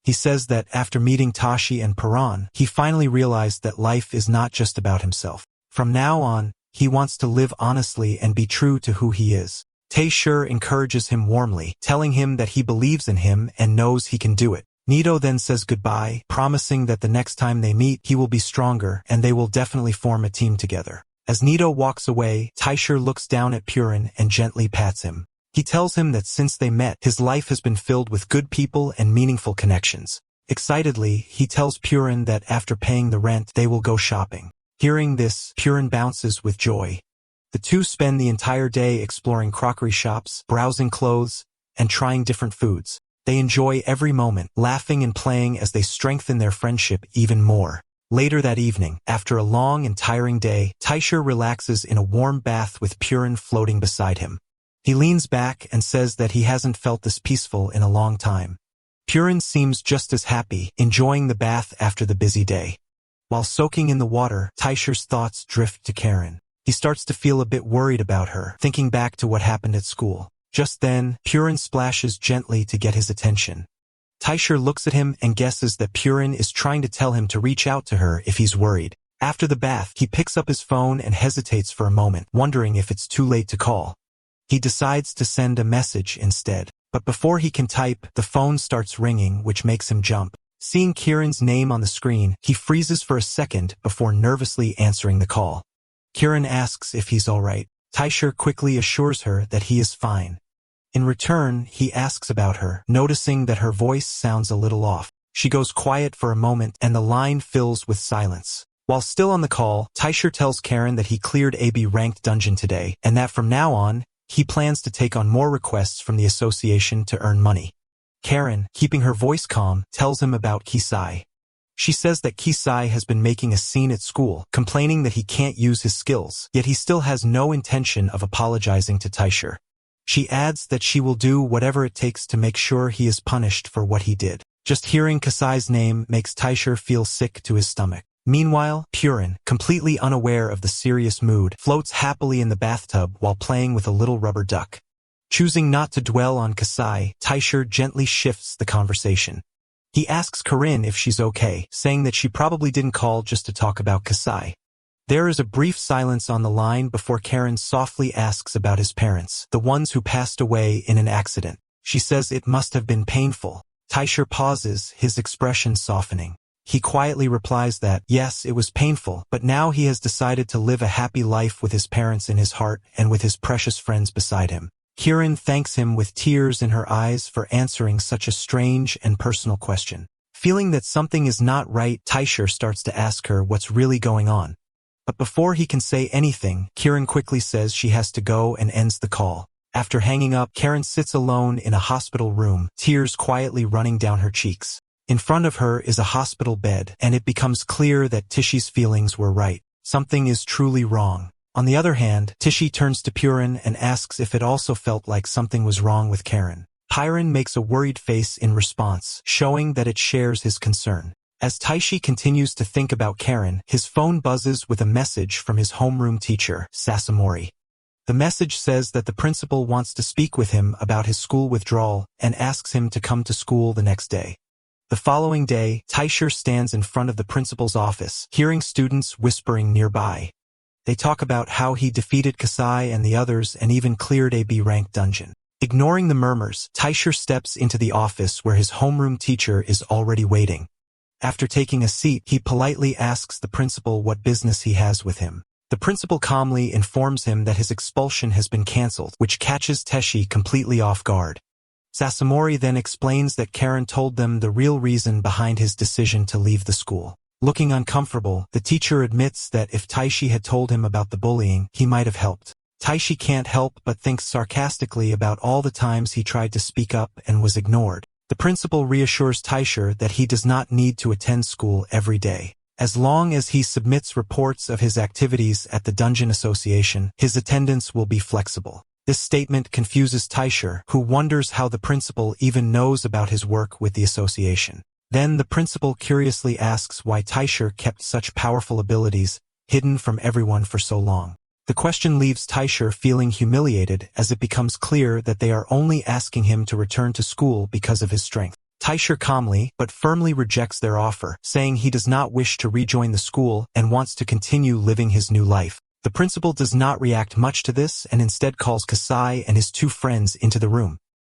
He says that after meeting Tashi and Paran, he finally realized that life is not just about himself. From now on, he wants to live honestly and be true to who he is. Taishur encourages him warmly, telling him that he believes in him and knows he can do it. Nito then says goodbye, promising that the next time they meet, he will be stronger and they will definitely form a team together. As Nito walks away, Taishur looks down at Purin and gently pats him. He tells him that since they met, his life has been filled with good people and meaningful connections. Excitedly, he tells Purin that after paying the rent, they will go shopping. Hearing this, Purin bounces with joy. The two spend the entire day exploring crockery shops, browsing clothes, and trying different foods. They enjoy every moment, laughing and playing as they strengthen their friendship even more. Later that evening, after a long and tiring day, Taishur relaxes in a warm bath with Purin floating beside him. He leans back and says that he hasn't felt this peaceful in a long time. Purin seems just as happy, enjoying the bath after the busy day. While soaking in the water, Taishur's thoughts drift to Karen. He starts to feel a bit worried about her, thinking back to what happened at school. Just then, Purin splashes gently to get his attention. Taishur looks at him and guesses that Purin is trying to tell him to reach out to her if he's worried. After the bath, he picks up his phone and hesitates for a moment, wondering if it's too late to call. He decides to send a message instead. But before he can type, the phone starts ringing, which makes him jump. Seeing Kieran's name on the screen, he freezes for a second before nervously answering the call. Kieran asks if he's alright. Taishur quickly assures her that he is fine. In return, he asks about her, noticing that her voice sounds a little off. She goes quiet for a moment and the line fills with silence. While still on the call, Taishur tells Karen that he cleared AB ranked dungeon today, and that from now on, he plans to take on more requests from the association to earn money. Karen, keeping her voice calm, tells him about Kisai. She says that Kisai has been making a scene at school, complaining that he can't use his skills, yet he still has no intention of apologizing to Taishur. She adds that she will do whatever it takes to make sure he is punished for what he did. Just hearing Kisai's name makes Taishur feel sick to his stomach. Meanwhile, Purin, completely unaware of the serious mood, floats happily in the bathtub while playing with a little rubber duck. Choosing not to dwell on Kasai, Taishur gently shifts the conversation. He asks Corinne if she's okay, saying that she probably didn't call just to talk about Kasai. There is a brief silence on the line before Karen softly asks about his parents, the ones who passed away in an accident. She says it must have been painful. Taishur pauses, his expression softening. He quietly replies that, yes, it was painful, but now he has decided to live a happy life with his parents in his heart and with his precious friends beside him. Kieran thanks him with tears in her eyes for answering such a strange and personal question. Feeling that something is not right, Taishur starts to ask her what's really going on. But before he can say anything, Kieran quickly says she has to go and ends the call. After hanging up, Karen sits alone in a hospital room, tears quietly running down her cheeks. In front of her is a hospital bed, and it becomes clear that Tishi's feelings were right. Something is truly wrong. On the other hand, Tishi turns to Purin and asks if it also felt like something was wrong with Karen. Purin makes a worried face in response, showing that it shares his concern. As Taishi continues to think about Karen, his phone buzzes with a message from his homeroom teacher, Sasamori. The message says that the principal wants to speak with him about his school withdrawal and asks him to come to school the next day. The following day, Taishur stands in front of the principal's office, hearing students whispering nearby. They talk about how he defeated Kasai and the others and even cleared a B-ranked dungeon. Ignoring the murmurs, Taishur steps into the office where his homeroom teacher is already waiting. After taking a seat, he politely asks the principal what business he has with him. The principal calmly informs him that his expulsion has been cancelled, which catches Teshi completely off guard. Sasamori then explains that Karen told them the real reason behind his decision to leave the school. Looking uncomfortable, the teacher admits that if Taishi had told him about the bullying, he might have helped. Taishi can't help but think sarcastically about all the times he tried to speak up and was ignored. The principal reassures Taishur that he does not need to attend school every day. As long as he submits reports of his activities at the Dungeon Association, his attendance will be flexible. This statement confuses Taishur, who wonders how the principal even knows about his work with the association. Then the principal curiously asks why Taisher kept such powerful abilities hidden from everyone for so long. The question leaves Taisher feeling humiliated as it becomes clear that they are only asking him to return to school because of his strength. Taisher calmly but firmly rejects their offer, saying he does not wish to rejoin the school and wants to continue living his new life. The principal does not react much to this and instead calls Kasai and his two friends into the room.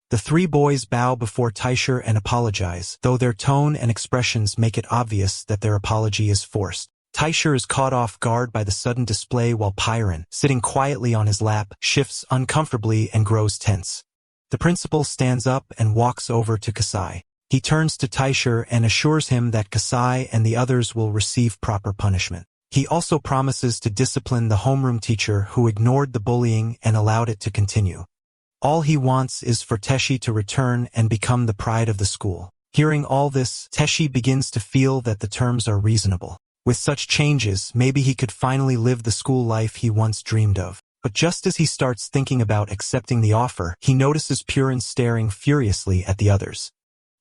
The three boys bow before Taisher and apologize, though their tone and expressions make it obvious that their apology is forced. Taisher is caught off guard by the sudden display while Piran, sitting quietly on his lap, shifts uncomfortably and grows tense. The principal stands up and walks over to Kasai. He turns to Taisher and assures him that Kasai and the others will receive proper punishment. He also promises to discipline the homeroom teacher who ignored the bullying and allowed it to continue. All he wants is for Teshi to return and become the pride of the school. Hearing all this, Teshi begins to feel that the terms are reasonable. With such changes, maybe he could finally live the school life he once dreamed of. But just as he starts thinking about accepting the offer, he notices Purin staring furiously at the others.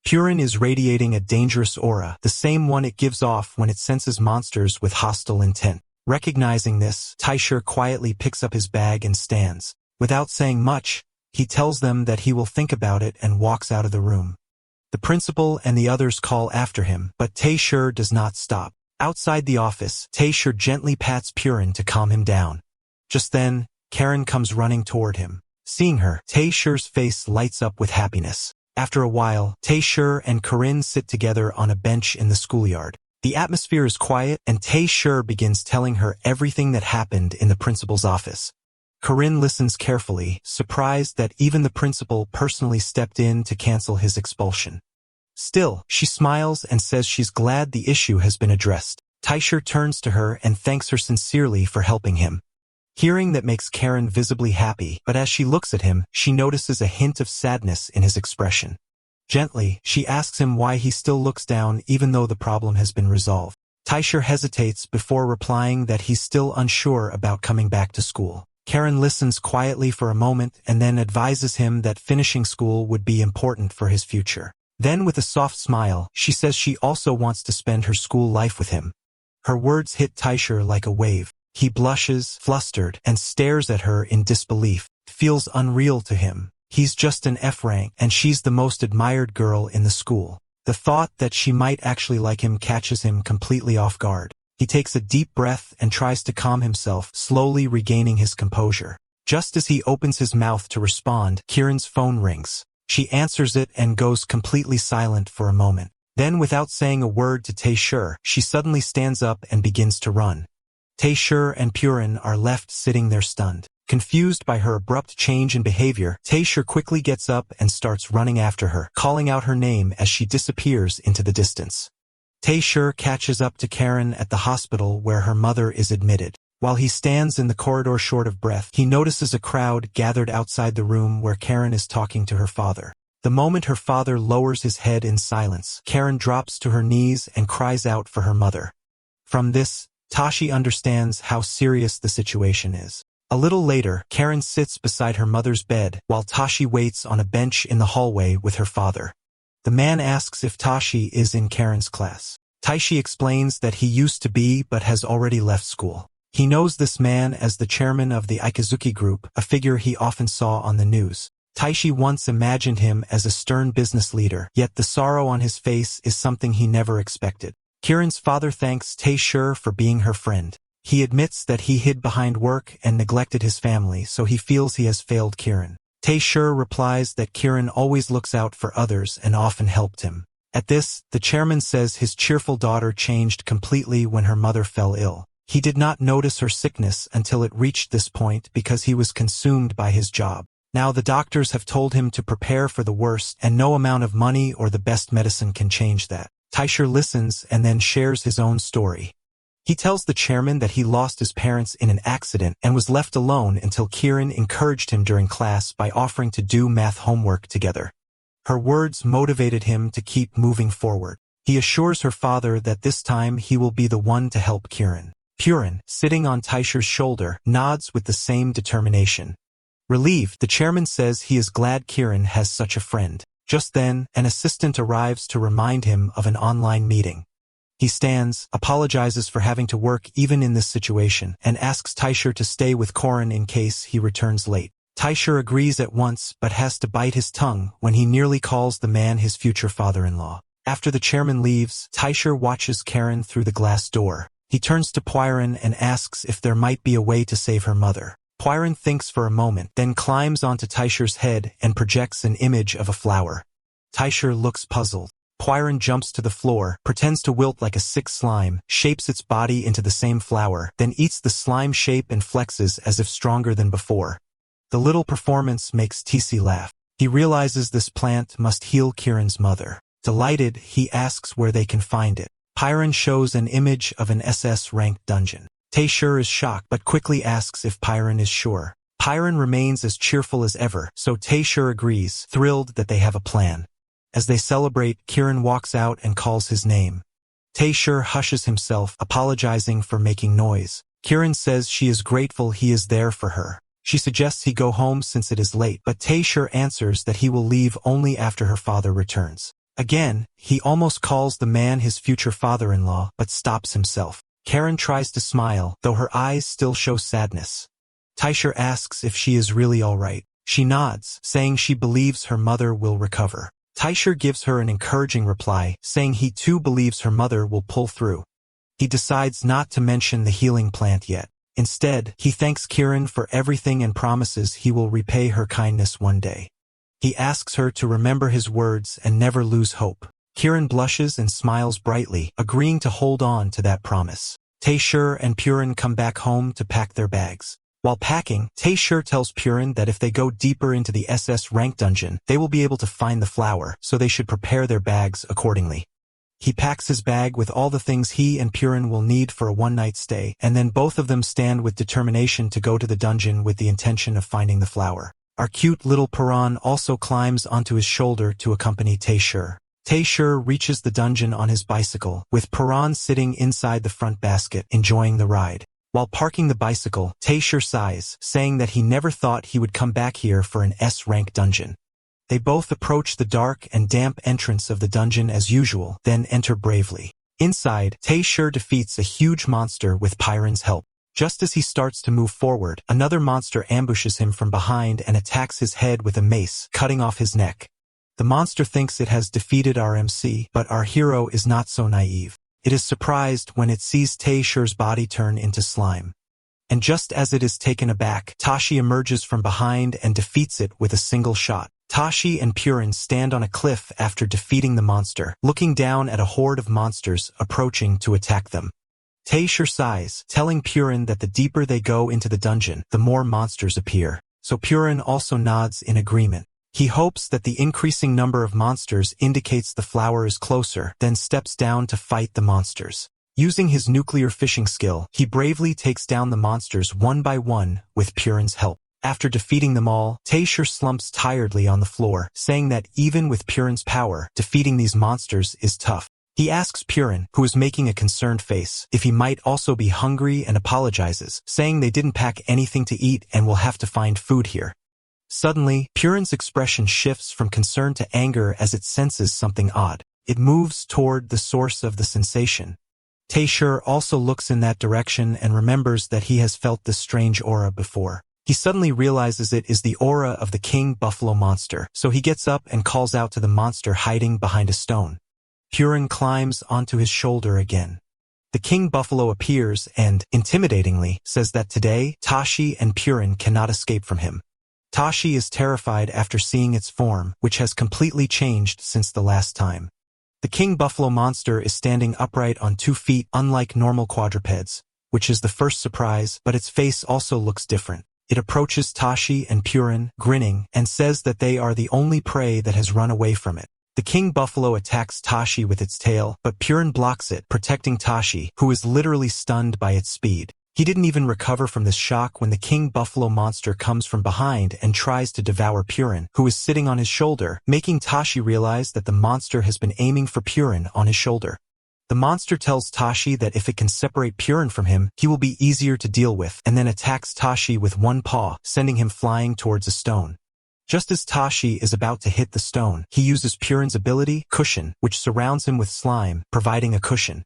Purin is radiating a dangerous aura, the same one it gives off when it senses monsters with hostile intent. Recognizing this, Taisher quietly picks up his bag and stands. Without saying much, he tells them that he will think about it and walks out of the room. The principal and the others call after him, but Taisher does not stop. Outside the office, Taisher gently pats Purin to calm him down. Just then, Karen comes running toward him. Seeing her, Taisher's face lights up with happiness. After a while, Taisher and Corinne sit together on a bench in the schoolyard. The atmosphere is quiet, and Taisher begins telling her everything that happened in the principal's office. Corinne listens carefully, surprised that even the principal personally stepped in to cancel his expulsion. Still, she smiles and says she's glad the issue has been addressed. Taisher turns to her and thanks her sincerely for helping him. Hearing that makes Karen visibly happy, but as she looks at him, she notices a hint of sadness in his expression. Gently, she asks him why he still looks down even though the problem has been resolved. Taisher hesitates before replying that he's still unsure about coming back to school. Karen listens quietly for a moment and then advises him that finishing school would be important for his future. Then with a soft smile, she says she also wants to spend her school life with him. Her words hit Taisher like a wave. He blushes, flustered, and stares at her in disbelief. It feels unreal to him. He's just an F rank, and she's the most admired girl in the school. The thought that she might actually like him catches him completely off guard. He takes a deep breath and tries to calm himself, slowly regaining his composure. Just as he opens his mouth to respond, Kieran's phone rings. She answers it and goes completely silent for a moment. Then, without saying a word to Taisher, she suddenly stands up and begins to run. Taisher and Purin are left sitting there stunned. Confused by her abrupt change in behavior, Taisher quickly gets up and starts running after her, calling out her name as she disappears into the distance. Taisher catches up to Karen at the hospital where her mother is admitted. While he stands in the corridor short of breath, he notices a crowd gathered outside the room where Karen is talking to her father. The moment her father lowers his head in silence, Karen drops to her knees and cries out for her mother. From this, Tashi understands how serious the situation is. A little later, Karen sits beside her mother's bed while Tashi waits on a bench in the hallway with her father. The man asks if Tashi is in Karen's class. Tashi explains that he used to be but has already left school. He knows this man as the chairman of the Ikazuki group, a figure he often saw on the news. Tashi once imagined him as a stern business leader, yet the sorrow on his face is something he never expected. Kieran's father thanks Taisher for being her friend. He admits that he hid behind work and neglected his family, so he feels he has failed Kieran. Taisher replies that Kieran always looks out for others and often helped him. At this, the chairman says his cheerful daughter changed completely when her mother fell ill. He did not notice her sickness until it reached this point because he was consumed by his job. Now the doctors have told him to prepare for the worst, and no amount of money or the best medicine can change that. Taisher listens and then shares his own story. He tells the chairman that he lost his parents in an accident and was left alone until Kieran encouraged him during class by offering to do math homework together. Her words motivated him to keep moving forward. He assures her father that this time he will be the one to help Kieran. Purin, sitting on Taisher's shoulder, nods with the same determination. Relieved, the chairman says he is glad Kieran has such a friend. Just then, an assistant arrives to remind him of an online meeting. He stands, apologizes for having to work even in this situation, and asks Taishur to stay with Korin in case he returns late. Taishur agrees at once but has to bite his tongue when he nearly calls the man his future father-in-law. After the chairman leaves, Taishur watches Karen through the glass door. He turns to Poirin and asks if there might be a way to save her mother. Poirin thinks for a moment, then climbs onto Taishur's head and projects an image of a flower. Taishur looks puzzled. Poirin jumps to the floor, pretends to wilt like a sick slime, shapes its body into the same flower, then eats the slime shape and flexes as if stronger than before. The little performance makes TC laugh. He realizes this plant must heal Kieran's mother. Delighted, he asks where they can find it. Poirin shows an image of an SS-ranked dungeon. Taishur is shocked but quickly asks if Poirin is sure. Poirin remains as cheerful as ever, so Taishur agrees, thrilled that they have a plan. As they celebrate, Kieran walks out and calls his name. Taishur hushes himself, apologizing for making noise. Kieran says she is grateful he is there for her. She suggests he go home since it is late, but Taishur answers that he will leave only after her father returns. Again, he almost calls the man his future father-in-law, but stops himself. Karen tries to smile, though her eyes still show sadness. Taishur asks if she is really all right. She nods, saying she believes her mother will recover. Taishur gives her an encouraging reply, saying he too believes her mother will pull through. He decides not to mention the healing plant yet. Instead, he thanks Kieran for everything and promises he will repay her kindness one day. He asks her to remember his words and never lose hope. Kieran blushes and smiles brightly, agreeing to hold on to that promise. Taishur and Purin come back home to pack their bags. While packing, Taishur tells Purin that if they go deeper into the SS rank dungeon, they will be able to find the flower, so they should prepare their bags accordingly. He packs his bag with all the things he and Purin will need for a one-night stay, and then both of them stand with determination to go to the dungeon with the intention of finding the flower. Our cute little Puran also climbs onto his shoulder to accompany Taishur. Taishur reaches the dungeon on his bicycle, with Puran sitting inside the front basket, enjoying the ride. While parking the bicycle, Taishur sighs, saying that he never thought he would come back here for an S-rank dungeon. They both approach the dark and damp entrance of the dungeon as usual, then enter bravely. Inside, Taishur defeats a huge monster with Pyron's help. Just as he starts to move forward, another monster ambushes him from behind and attacks his head with a mace, cutting off his neck. The monster thinks it has defeated our MC, but our hero is not so naive. It is surprised when it sees Taishur's body turn into slime. And just as it is taken aback, Tashi emerges from behind and defeats it with a single shot. Tashi and Purin stand on a cliff after defeating the monster, looking down at a horde of monsters approaching to attack them. Taishur sighs, telling Purin that the deeper they go into the dungeon, the more monsters appear. So Purin also nods in agreement. He hopes that the increasing number of monsters indicates the flower is closer, then steps down to fight the monsters. Using his nuclear fishing skill, he bravely takes down the monsters one by one with Purin's help. After defeating them all, Taishur slumps tiredly on the floor, saying that even with Purin's power, defeating these monsters is tough. He asks Purin, who is making a concerned face, if he might also be hungry and apologizes, saying they didn't pack anything to eat and will have to find food here. Suddenly, Purin's expression shifts from concern to anger as it senses something odd. It moves toward the source of the sensation. Taishur also looks in that direction and remembers that he has felt this strange aura before. He suddenly realizes it is the aura of the king buffalo monster, so he gets up and calls out to the monster hiding behind a stone. Purin climbs onto his shoulder again. The king buffalo appears and, intimidatingly, says that today, Tashi and Purin cannot escape from him. Tashi is terrified after seeing its form, which has completely changed since the last time. The king buffalo monster is standing upright on 2 feet, unlike normal quadrupeds, which is the first surprise, but its face also looks different. It approaches Tashi and Purin, grinning, and says that they are the only prey that has run away from it. The king buffalo attacks Tashi with its tail, but Purin blocks it, protecting Tashi, who is literally stunned by its speed. He didn't even recover from this shock when the king buffalo monster comes from behind and tries to devour Purin, who is sitting on his shoulder, making Tashi realize that the monster has been aiming for Purin on his shoulder. The monster tells Tashi that if it can separate Purin from him, he will be easier to deal with, and then attacks Tashi with one paw, sending him flying towards a stone. Just as Tashi is about to hit the stone, he uses Purin's ability, Cushion, which surrounds him with slime, providing a cushion.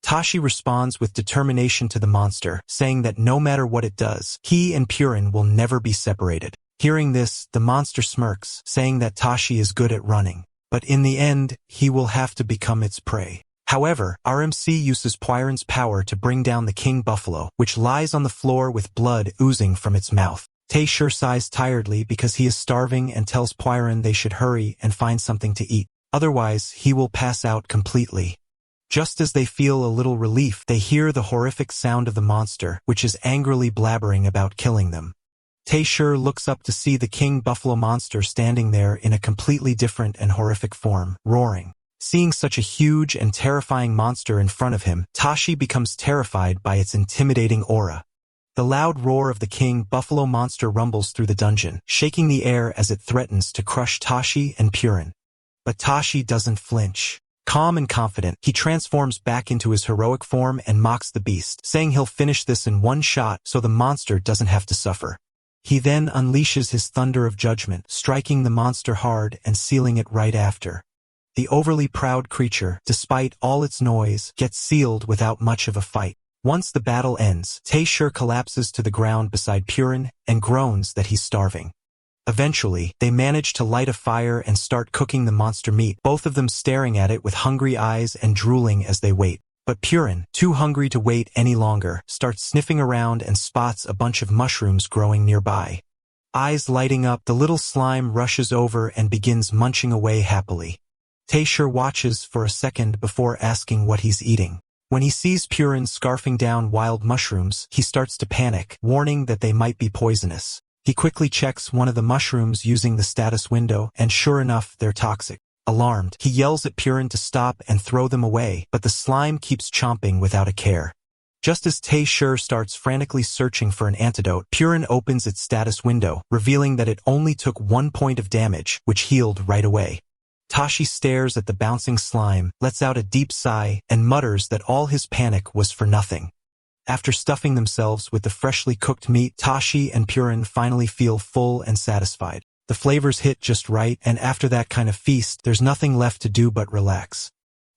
Tashi responds with determination to the monster, saying that no matter what it does, he and Purin will never be separated. Hearing this, the monster smirks, saying that Tashi is good at running, but in the end, he will have to become its prey. However, RMC uses Purin's power to bring down the king buffalo, which lies on the floor with blood oozing from its mouth. Tae-shur sighs tiredly because he is starving and tells Purin they should hurry and find something to eat. Otherwise, he will pass out completely. Just as they feel a little relief, they hear the horrific sound of the monster, which is angrily blabbering about killing them. Tae-shur looks up to see the king buffalo monster standing there in a completely different and horrific form, roaring. Seeing such a huge and terrifying monster in front of him, Tashi becomes terrified by its intimidating aura. The loud roar of the king buffalo monster rumbles through the dungeon, shaking the air as it threatens to crush Tashi and Purin. But Tashi doesn't flinch. Calm and confident, he transforms back into his heroic form and mocks the beast, saying he'll finish this in one shot so the monster doesn't have to suffer. He then unleashes his thunder of judgment, striking the monster hard and sealing it right after. The overly proud creature, despite all its noise, gets sealed without much of a fight. Once the battle ends, Tae-shur collapses to the ground beside Purin and groans that he's starving. Eventually, they manage to light a fire and start cooking the monster meat, both of them staring at it with hungry eyes and drooling as they wait. But Purin, too hungry to wait any longer, starts sniffing around and spots a bunch of mushrooms growing nearby. Eyes lighting up, the little slime rushes over and begins munching away happily. Tae-shur watches for a second before asking what he's eating. When he sees Purin scarfing down wild mushrooms, he starts to panic, warning that they might be poisonous. He quickly checks one of the mushrooms using the status window, and sure enough, they're toxic. Alarmed, he yells at Purin to stop and throw them away, but the slime keeps chomping without a care. Just as Tae-shur starts frantically searching for an antidote, Purin opens its status window, revealing that it only took 1 point of damage, which healed right away. Tashi stares at the bouncing slime, lets out a deep sigh, and mutters that all his panic was for nothing. After stuffing themselves with the freshly cooked meat, Tashi and Purin finally feel full and satisfied. The flavors hit just right, and after that kind of feast, there's nothing left to do but relax.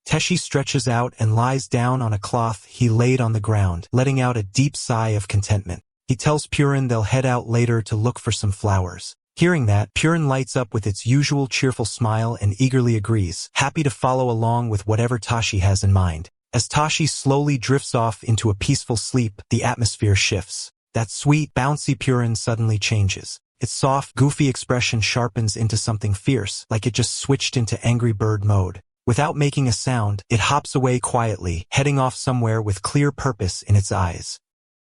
Tashi stretches out and lies down on a cloth he laid on the ground, letting out a deep sigh of contentment. He tells Purin they'll head out later to look for some flowers. Hearing that, Purin lights up with its usual cheerful smile and eagerly agrees, happy to follow along with whatever Tashi has in mind. As Tashi slowly drifts off into a peaceful sleep, the atmosphere shifts. That sweet, bouncy Purin suddenly changes. Its soft, goofy expression sharpens into something fierce, like it just switched into Angry Bird mode. Without making a sound, it hops away quietly, heading off somewhere with clear purpose in its eyes.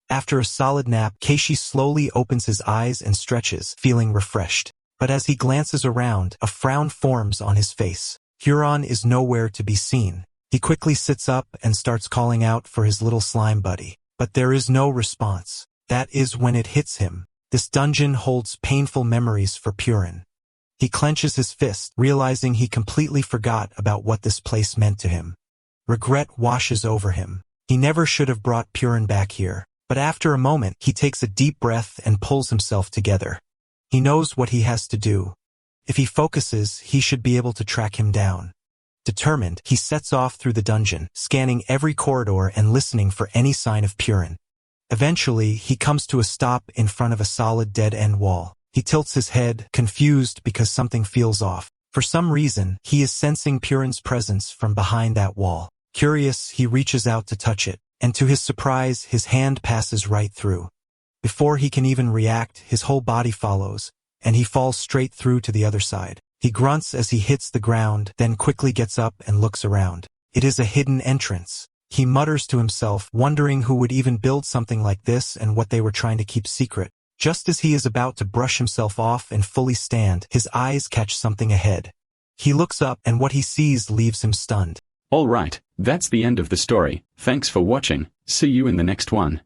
After a solid nap, Keishi slowly opens his eyes and stretches, feeling refreshed. But as he glances around, a frown forms on his face. Huron is nowhere to be seen. He quickly sits up and starts calling out for his little slime buddy. But there is no response. That is when it hits him. This dungeon holds painful memories for Purin. He clenches his fist, realizing he completely forgot about what this place meant to him. Regret washes over him. He never should have brought Purin back here. But after a moment, he takes a deep breath and pulls himself together. He knows what he has to do. If he focuses, he should be able to track him down. Determined, he sets off through the dungeon, scanning every corridor and listening for any sign of Purin. Eventually, he comes to a stop in front of a solid dead-end wall. He tilts his head, confused because something feels off. For some reason, he is sensing Purin's presence from behind that wall. Curious, he reaches out to touch it, and to his surprise, his hand passes right through. Before he can even react, his whole body follows, and he falls straight through to the other side. He grunts as he hits the ground, then quickly gets up and looks around. It is a hidden entrance. He mutters to himself, wondering who would even build something like this and what they were trying to keep secret. Just as he is about to brush himself off and fully stand, his eyes catch something ahead. He looks up, and what he sees leaves him stunned. Alright, that's the end of the story. Thanks for watching. See you in the next one.